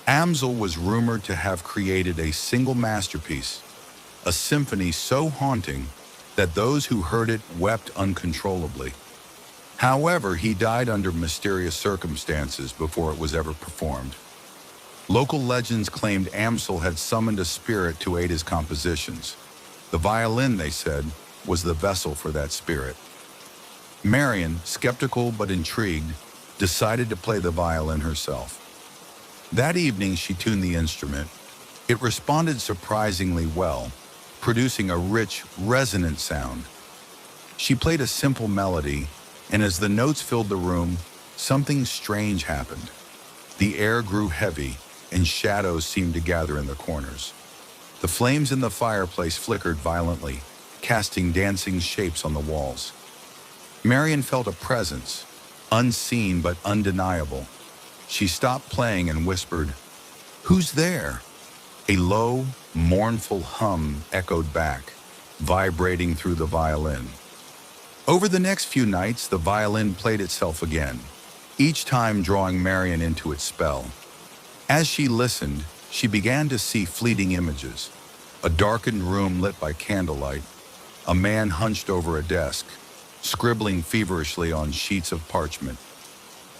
Amsel was rumored to have created a single masterpiece, a symphony so haunting that those who heard it wept uncontrollably. However, he died under mysterious circumstances before it was ever performed. Local legends claimed Amsel had summoned a spirit to aid his compositions. The violin, they said, was the vessel for that spirit. Marian, skeptical but intrigued, decided to play the violin herself. That evening, she tuned the instrument. It responded surprisingly well, producing a rich, resonant sound. She played a simple melody, and as the notes filled the room, something strange happened. The air grew heavy, and shadows seemed to gather in the corners. The flames in the fireplace flickered violently, casting dancing shapes on the walls. Marian felt a presence, unseen but undeniable. She stopped playing and whispered, "Who's there?" A low, mournful hum echoed back, vibrating through the violin. Over the next few nights, the violin played itself again, each time drawing Marian into its spell. As she listened, she began to see fleeting images: a darkened room lit by candlelight, a man hunched over a desk, scribbling feverishly on sheets of parchment.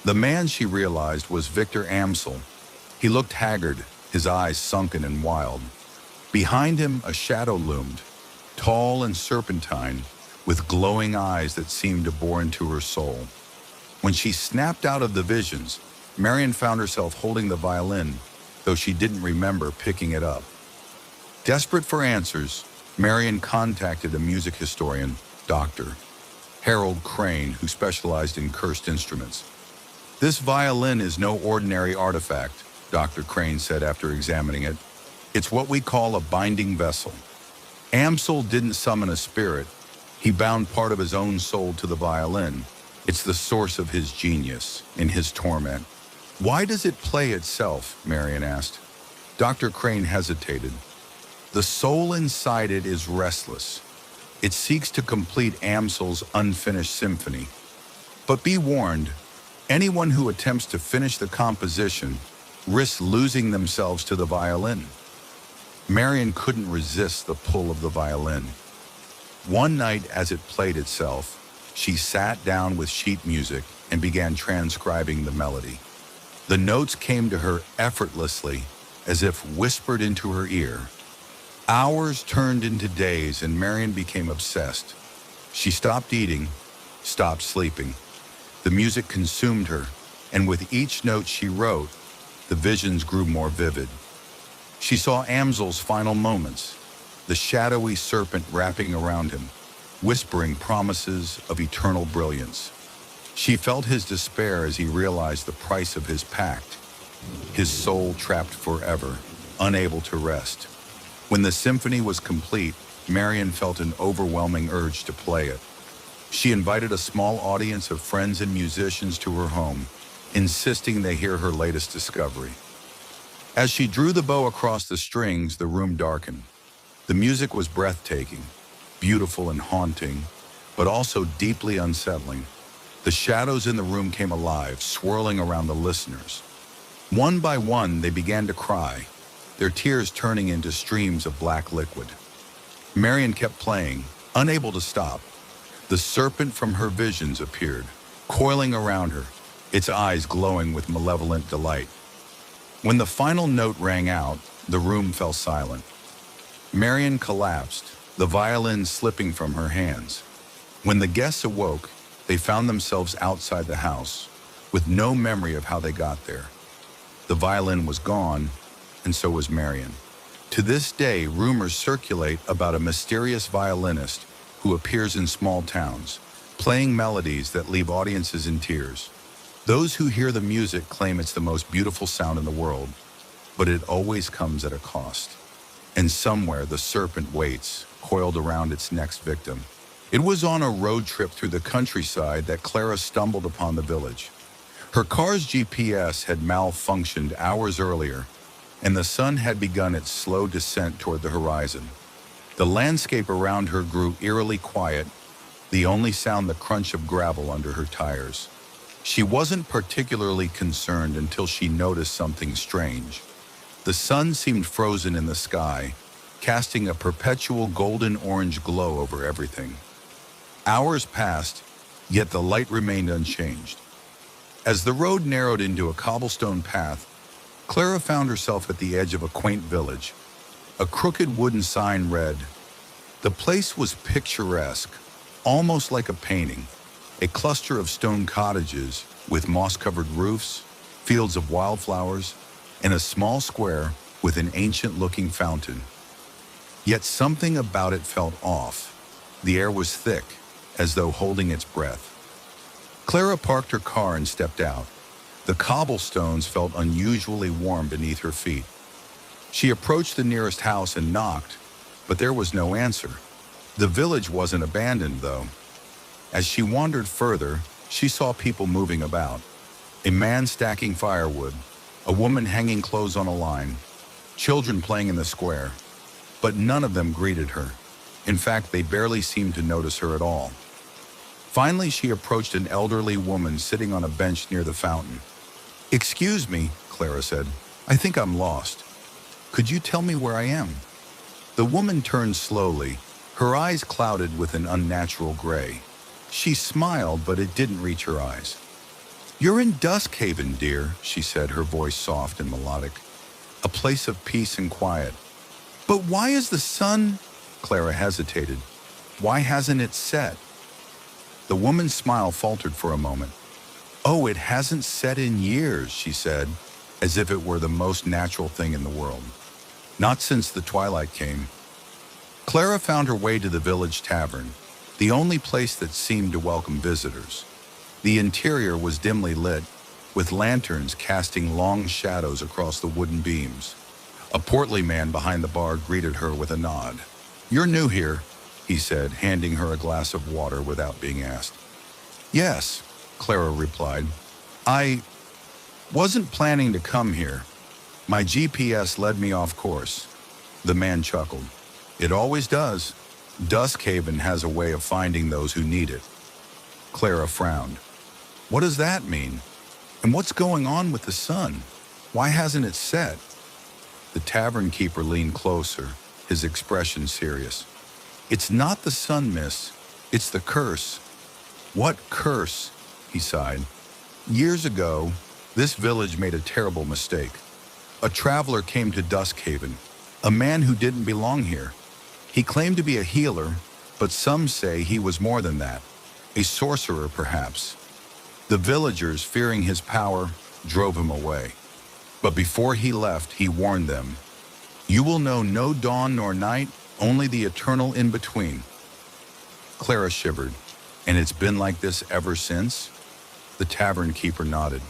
The man, she realized, was Victor Amsel. He looked haggard, his eyes sunken and wild. Behind him, a shadow loomed, tall and serpentine, with glowing eyes that seemed to bore into her soul. When she snapped out of the visions, Marian found herself holding the violin, though she didn't remember picking it up. Desperate for answers, Marian contacted a music historian, Dr. Harold Crane, who specialized in cursed instruments. "This violin is no ordinary artifact," Dr. Crane said after examining it. "It's what we call a binding vessel. Amsel didn't summon a spirit. He bound part of his own soul to the violin. It's the source of his genius, in his torment." "Why does it play itself?" Marian asked. Dr. Crane hesitated. "The soul inside it is restless. It seeks to complete Amsel's unfinished symphony. But be warned, anyone who attempts to finish the composition risks losing themselves to the violin." Marian couldn't resist the pull of the violin. One night, as it played itself, she sat down with sheet music and began transcribing the melody. The notes came to her effortlessly, as if whispered into her ear. Hours turned into days, and Marian became obsessed. She stopped eating, stopped sleeping. The music consumed her, and with each note she wrote, the visions grew more vivid. She saw Amsel's final moments, the shadowy serpent wrapping around him, whispering promises of eternal brilliance. She felt his despair as he realized the price of his pact, his soul trapped forever, unable to rest. When the symphony was complete, Marion felt an overwhelming urge to play it. She invited a small audience of friends and musicians to her home, insisting they hear her latest discovery. As she drew the bow across the strings, the room darkened. The music was breathtaking, beautiful and haunting, but also deeply unsettling. The shadows in the room came alive, swirling around the listeners. One by one, they began to cry, their tears turning into streams of black liquid. Marion kept playing, unable to stop. The serpent from her visions appeared, coiling around her, its eyes glowing with malevolent delight. When the final note rang out, the room fell silent. Marion collapsed, the violin slipping from her hands. When the guests awoke, they found themselves outside the house, with no memory of how they got there. The violin was gone, and so was Marion. To this day, rumors circulate about a mysterious violinist who appears in small towns, playing melodies that leave audiences in tears. Those who hear the music claim it's the most beautiful sound in the world, but it always comes at a cost. And somewhere the serpent waits, coiled around its next victim. It was on a road trip through the countryside that Clara stumbled upon the village. Her car's GPS had malfunctioned hours earlier, and the sun had begun its slow descent toward the horizon. The landscape around her grew eerily quiet, the only sound the crunch of gravel under her tires. She wasn't particularly concerned until she noticed something strange. The sun seemed frozen in the sky, casting a perpetual golden-orange glow over everything. Hours passed, yet the light remained unchanged. As the road narrowed into a cobblestone path, Clara found herself at the edge of a quaint village. A crooked wooden sign read, "The place was picturesque, almost like a painting. A cluster of stone cottages with moss-covered roofs, fields of wildflowers, and a small square with an ancient-looking fountain." Yet something about it felt off. The air was thick, as though holding its breath. Clara parked her car and stepped out. The cobblestones felt unusually warm beneath her feet. She approached the nearest house and knocked, but there was no answer. The village wasn't abandoned, though. As she wandered further, she saw people moving about. A man stacking firewood, a woman hanging clothes on a line, children playing in the square. But none of them greeted her. In fact, they barely seemed to notice her at all. Finally, she approached an elderly woman sitting on a bench near the fountain. "Excuse me," Clara said. "I think I'm lost. Could you tell me where I am?" The woman turned slowly, her eyes clouded with an unnatural gray. She smiled, but it didn't reach her eyes. "You're in Duskhaven, dear," she said, her voice soft and melodic. "A place of peace and quiet." "But why is the sun—" Clara hesitated. "Why hasn't it set?" The woman's smile faltered for a moment. "Oh, it hasn't set in years," she said, as if it were the most natural thing in the world. "Not since the twilight came." Clara found her way to the village tavern, the only place that seemed to welcome visitors. The interior was dimly lit, with lanterns casting long shadows across the wooden beams. A portly man behind the bar greeted her with a nod. "You're new here," he said, handing her a glass of water without being asked. "Yes," Clara replied. "I wasn't planning to come here. My GPS led me off course." The man chuckled. "It always does. Duskhaven has a way of finding those who need it." Clara frowned. "What does that mean? And what's going on with the sun? Why hasn't it set?" The tavern keeper leaned closer, his expression serious. "It's not the sun, miss. It's the curse." "What curse?" he sighed. "Years ago, this village made a terrible mistake. A traveler came to Duskhaven, a man who didn't belong here. He claimed to be a healer, but some say he was more than that. A sorcerer, perhaps. The villagers, fearing his power, drove him away. But before he left, he warned them, 'You will know no dawn nor night, only the eternal in-between.'" Clara shivered. "And it's been like this ever since?" The tavern keeper nodded.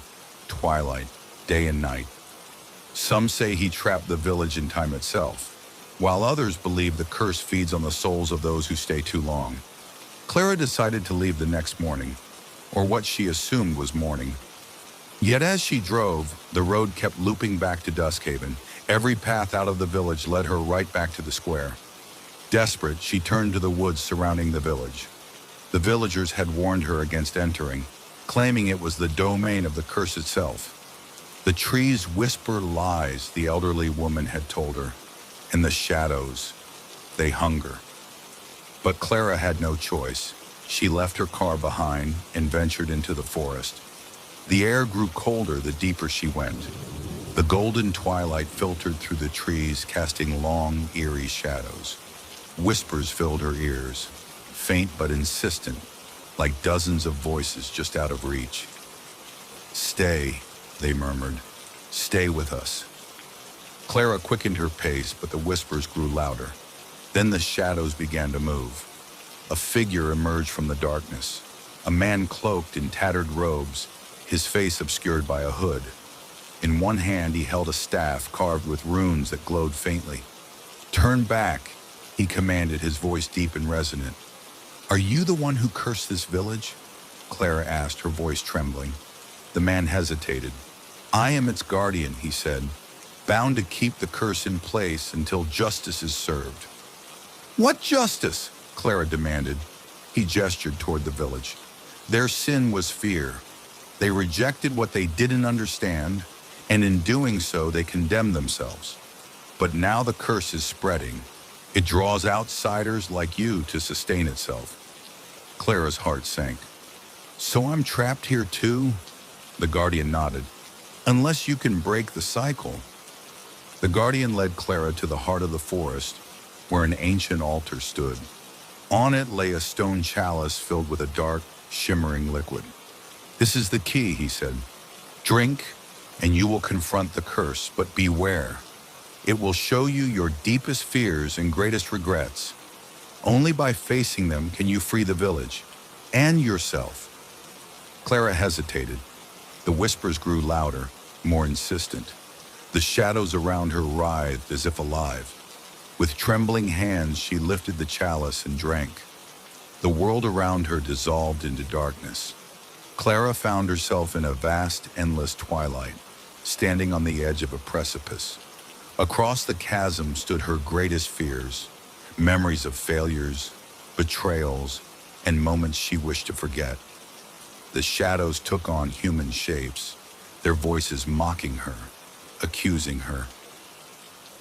"Twilight, day and night. Some say he trapped the village in time itself. while others believe the curse feeds on the souls of those who stay too long. Clara decided to leave the next morning, or what she assumed was morning. Yet as she drove, the road kept looping back to Duskhaven. Every path out of the village led her right back to the square. Desperate, she turned to the woods surrounding the village. The villagers had warned her against entering, claiming it was the domain of the curse itself. The trees whisper lies, the elderly woman had told her, and the shadows, they hunger. But Clara had no choice. She left her car behind and ventured into the forest. The air grew colder the deeper she went. The golden twilight filtered through the trees, casting long, eerie shadows. Whispers filled her ears, faint but insistent, like dozens of voices just out of reach. "Stay," they murmured. "Stay with us." Clara quickened her pace, but the whispers grew louder. Then the shadows began to move. A figure emerged from the darkness, a man cloaked in tattered robes, his face obscured by a hood. In one hand he held a staff carved with runes that glowed faintly. "Turn back," he commanded, his voice deep and resonant. "Are you the one who cursed this village?" Clara asked, her voice trembling. The man hesitated. "I am its guardian," he said, "bound to keep the curse in place until justice is served." "What justice?" Clara demanded. He gestured toward the village. Their sin was fear. They rejected what they didn't understand, and in doing so, they condemned themselves. But now the curse is spreading. It draws outsiders like you to sustain itself. Clara's heart sank. "So I'm trapped here too?" The guardian nodded. "Unless you can break the cycle." The guardian led Clara to the heart of the forest, where an ancient altar stood. On it lay a stone chalice filled with a dark, shimmering liquid. "This is the key," he said. "Drink, and you will confront the curse, but beware. It will show you your deepest fears and greatest regrets. Only by facing them can you free the village, and yourself." Clara hesitated. The whispers grew louder, more insistent. The shadows around her writhed as if alive. With trembling hands, she lifted the chalice and drank. The world around her dissolved into darkness. Clara found herself in a vast, endless twilight, standing on the edge of a precipice. Across the chasm stood her greatest fears, memories of failures, betrayals, and moments she wished to forget. The shadows took on human shapes, their voices mocking her, accusing her.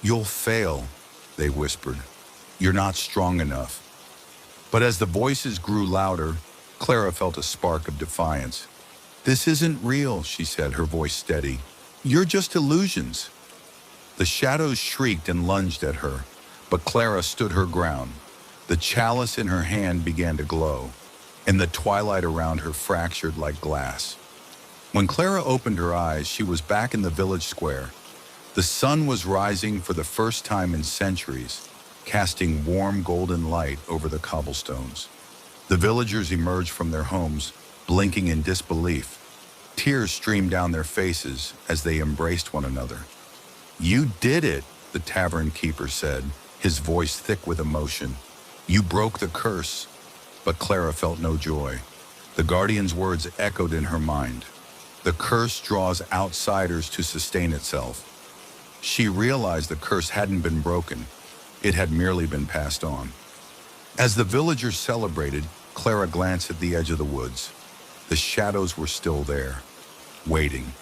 "You'll fail," they whispered. "You're not strong enough." But as the voices grew louder, Clara felt a spark of defiance. "This isn't real," she said, her voice steady. "You're just illusions." The shadows shrieked and lunged at her, but Clara stood her ground. The chalice in her hand began to glow, and the twilight around her fractured like glass. When Clara opened her eyes, she was back in the village square. The sun was rising for the first time in centuries, casting warm golden light over the cobblestones. The villagers emerged from their homes, blinking in disbelief. Tears streamed down their faces as they embraced one another. "You did it," the tavern keeper said, his voice thick with emotion. "You broke the curse." But Clara felt no joy. The guardian's words echoed in her mind. The curse draws outsiders to sustain itself. She realized the curse hadn't been broken. It had merely been passed on. As the villagers celebrated, Clara glanced at the edge of the woods. The shadows were still there, waiting.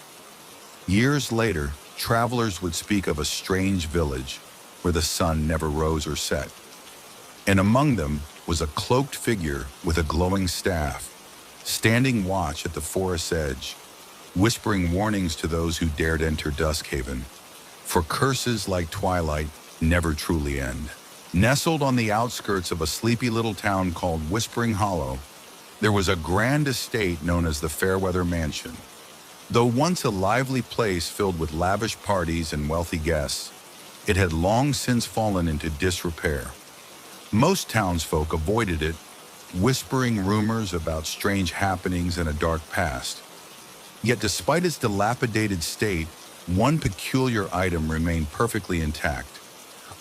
Years later, travelers would speak of a strange village where the sun never rose or set. And among them was a cloaked figure with a glowing staff, standing watch at the forest's edge, whispering warnings to those who dared enter Duskhaven. For curses like twilight never truly end. Nestled on the outskirts of a sleepy little town called Whispering Hollow, there was a grand estate known as the Fairweather Mansion. Though once a lively place filled with lavish parties and wealthy guests, it had long since fallen into disrepair. Most townsfolk avoided it, whispering rumors about strange happenings and a dark past. Yet despite its dilapidated state, one peculiar item remained perfectly intact: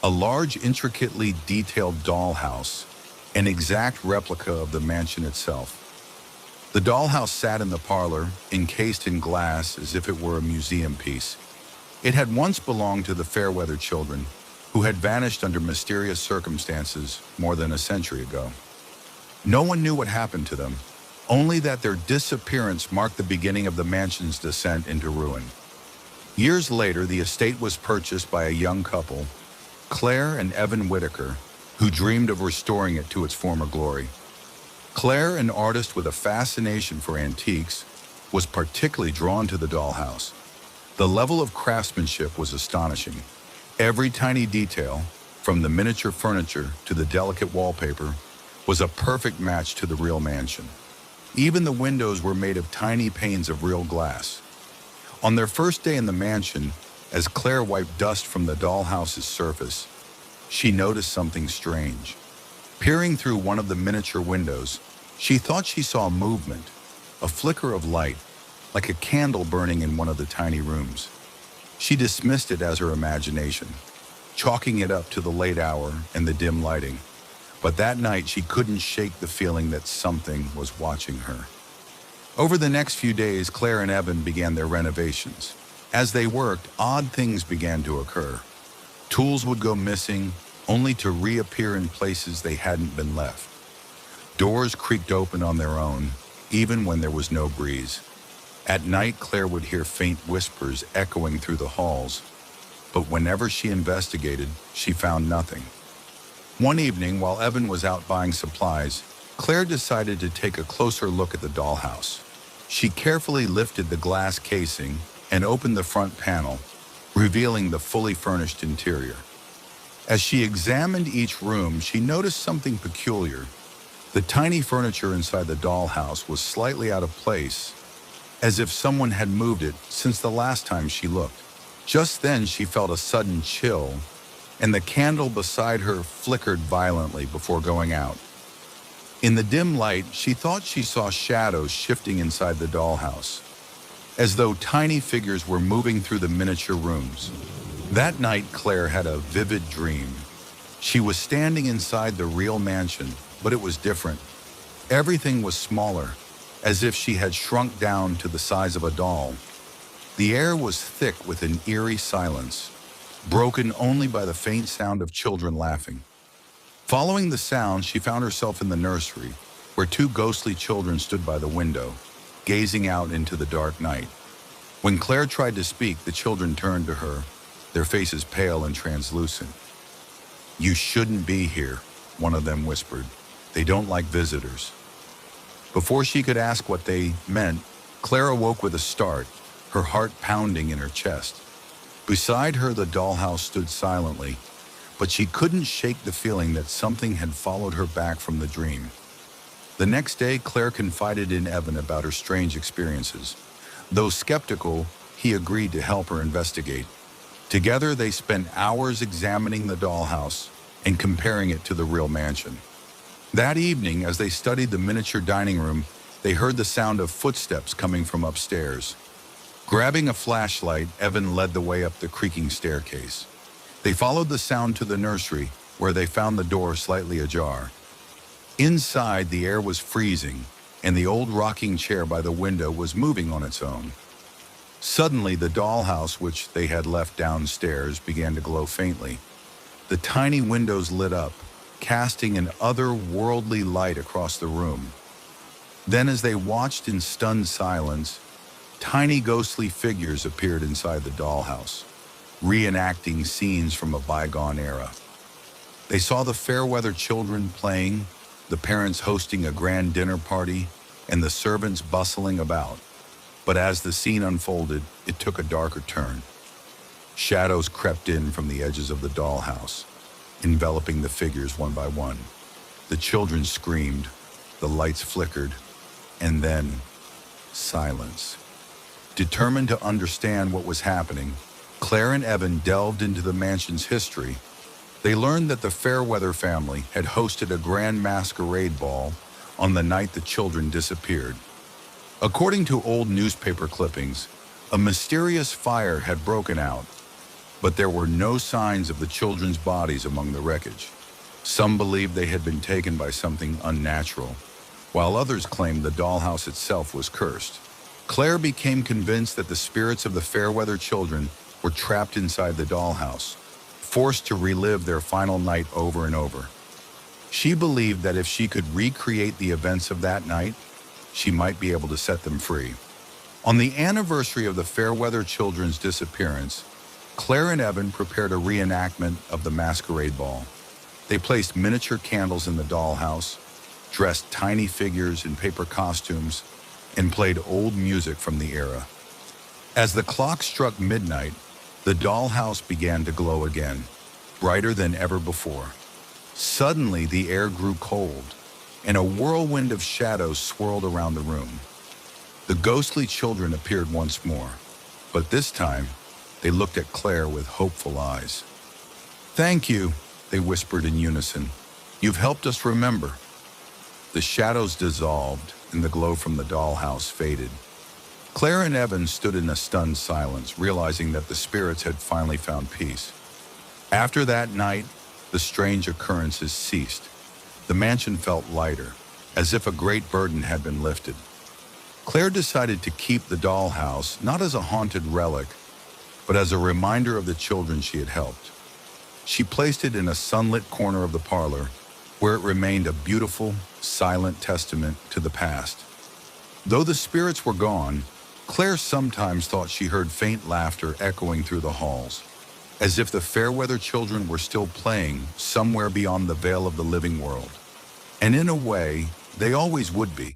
a large, intricately detailed dollhouse, an exact replica of the mansion itself. The dollhouse sat in the parlor, encased in glass as if it were a museum piece. It had once belonged to the Fairweather children, who had vanished under mysterious circumstances more than a century ago. No one knew what happened to them, only that their disappearance marked the beginning of the mansion's descent into ruin. Years later, the estate was purchased by a young couple, Claire and Evan Whitaker, who dreamed of restoring it to its former glory. Claire, an artist with a fascination for antiques, was particularly drawn to the dollhouse. The level of craftsmanship was astonishing. Every tiny detail, from the miniature furniture to the delicate wallpaper, was a perfect match to the real mansion. Even the windows were made of tiny panes of real glass. On their first day in the mansion, as Claire wiped dust from the dollhouse's surface, she noticed something strange. Peering through one of the miniature windows, she thought she saw movement, a flicker of light, like a candle burning in one of the tiny rooms. She dismissed it as her imagination, chalking it up to the late hour and the dim lighting. But that night, she couldn't shake the feeling that something was watching her. Over the next few days, Claire and Evan began their renovations. As they worked, odd things began to occur. Tools would go missing, only to reappear in places they hadn't been left. Doors creaked open on their own, even when there was no breeze. At night, Claire would hear faint whispers echoing through the halls, but whenever she investigated, she found nothing. One evening, while Evan was out buying supplies, Claire decided to take a closer look at the dollhouse. She carefully lifted the glass casing and opened the front panel, revealing the fully furnished interior. As she examined each room, she noticed something peculiar. The tiny furniture inside the dollhouse was slightly out of place, as if someone had moved it since the last time she looked. Just then, she felt a sudden chill, and the candle beside her flickered violently before going out. In the dim light, she thought she saw shadows shifting inside the dollhouse, as though tiny figures were moving through the miniature rooms. That night, Claire had a vivid dream. She was standing inside the real mansion, but it was different. Everything was smaller, as if she had shrunk down to the size of a doll. The air was thick with an eerie silence, broken only by the faint sound of children laughing. Following the sound, she found herself in the nursery, where two ghostly children stood by the window, gazing out into the dark night. When Claire tried to speak, the children turned to her, their faces pale and translucent. "You shouldn't be here," one of them whispered. "They don't like visitors." Before she could ask what they meant, Claire awoke with a start, her heart pounding in her chest. Beside her, the dollhouse stood silently, but she couldn't shake the feeling that something had followed her back from the dream. The next day, Claire confided in Evan about her strange experiences. Though skeptical, he agreed to help her investigate. Together, they spent hours examining the dollhouse and comparing it to the real mansion. That evening, as they studied the miniature dining room, they heard the sound of footsteps coming from upstairs. Grabbing a flashlight, Evan led the way up the creaking staircase. They followed the sound to the nursery, where they found the door slightly ajar. Inside, the air was freezing, and the old rocking chair by the window was moving on its own. Suddenly, the dollhouse, which they had left downstairs, began to glow faintly. The tiny windows lit up, casting an otherworldly light across the room. Then, as they watched in stunned silence, tiny ghostly figures appeared inside the dollhouse, reenacting scenes from a bygone era. They saw the Fairweather children playing, the parents hosting a grand dinner party, and the servants bustling about. But as the scene unfolded, it took a darker turn. Shadows crept in from the edges of the dollhouse, enveloping the figures one by one. The children screamed, the lights flickered, and then silence. Determined to understand what was happening, Claire and Evan delved into the mansion's history. They learned that the Fairweather family had hosted a grand masquerade ball on the night the children disappeared. According to old newspaper clippings, a mysterious fire had broken out, but there were no signs of the children's bodies among the wreckage. Some believed they had been taken by something unnatural, while others claimed the dollhouse itself was cursed. Claire became convinced that the spirits of the Fairweather children were trapped inside the dollhouse, forced to relive their final night over and over. She believed that if she could recreate the events of that night, she might be able to set them free. On the anniversary of the Fairweather children's disappearance, Claire and Evan prepared a reenactment of the masquerade ball. They placed miniature candles in the dollhouse, dressed tiny figures in paper costumes, and played old music from the era. As the clock struck midnight, the dollhouse began to glow again, brighter than ever before. Suddenly, the air grew cold, and a whirlwind of shadows swirled around the room. The ghostly children appeared once more, but this time, they looked at Claire with hopeful eyes. "Thank you," they whispered in unison. "You've helped us remember." The shadows dissolved, and the glow from the dollhouse faded. Claire and Evan stood in a stunned silence, realizing that the spirits had finally found peace. After that night, the strange occurrences ceased. The mansion felt lighter, as if a great burden had been lifted. Claire decided to keep the dollhouse not as a haunted relic, but as a reminder of the children she had helped. She placed it in a sunlit corner of the parlor, where it remained a beautiful, silent testament to the past. Though the spirits were gone, Claire sometimes thought she heard faint laughter echoing through the halls, as if the Fairweather children were still playing somewhere beyond the veil of the living world. And in a way, they always would be.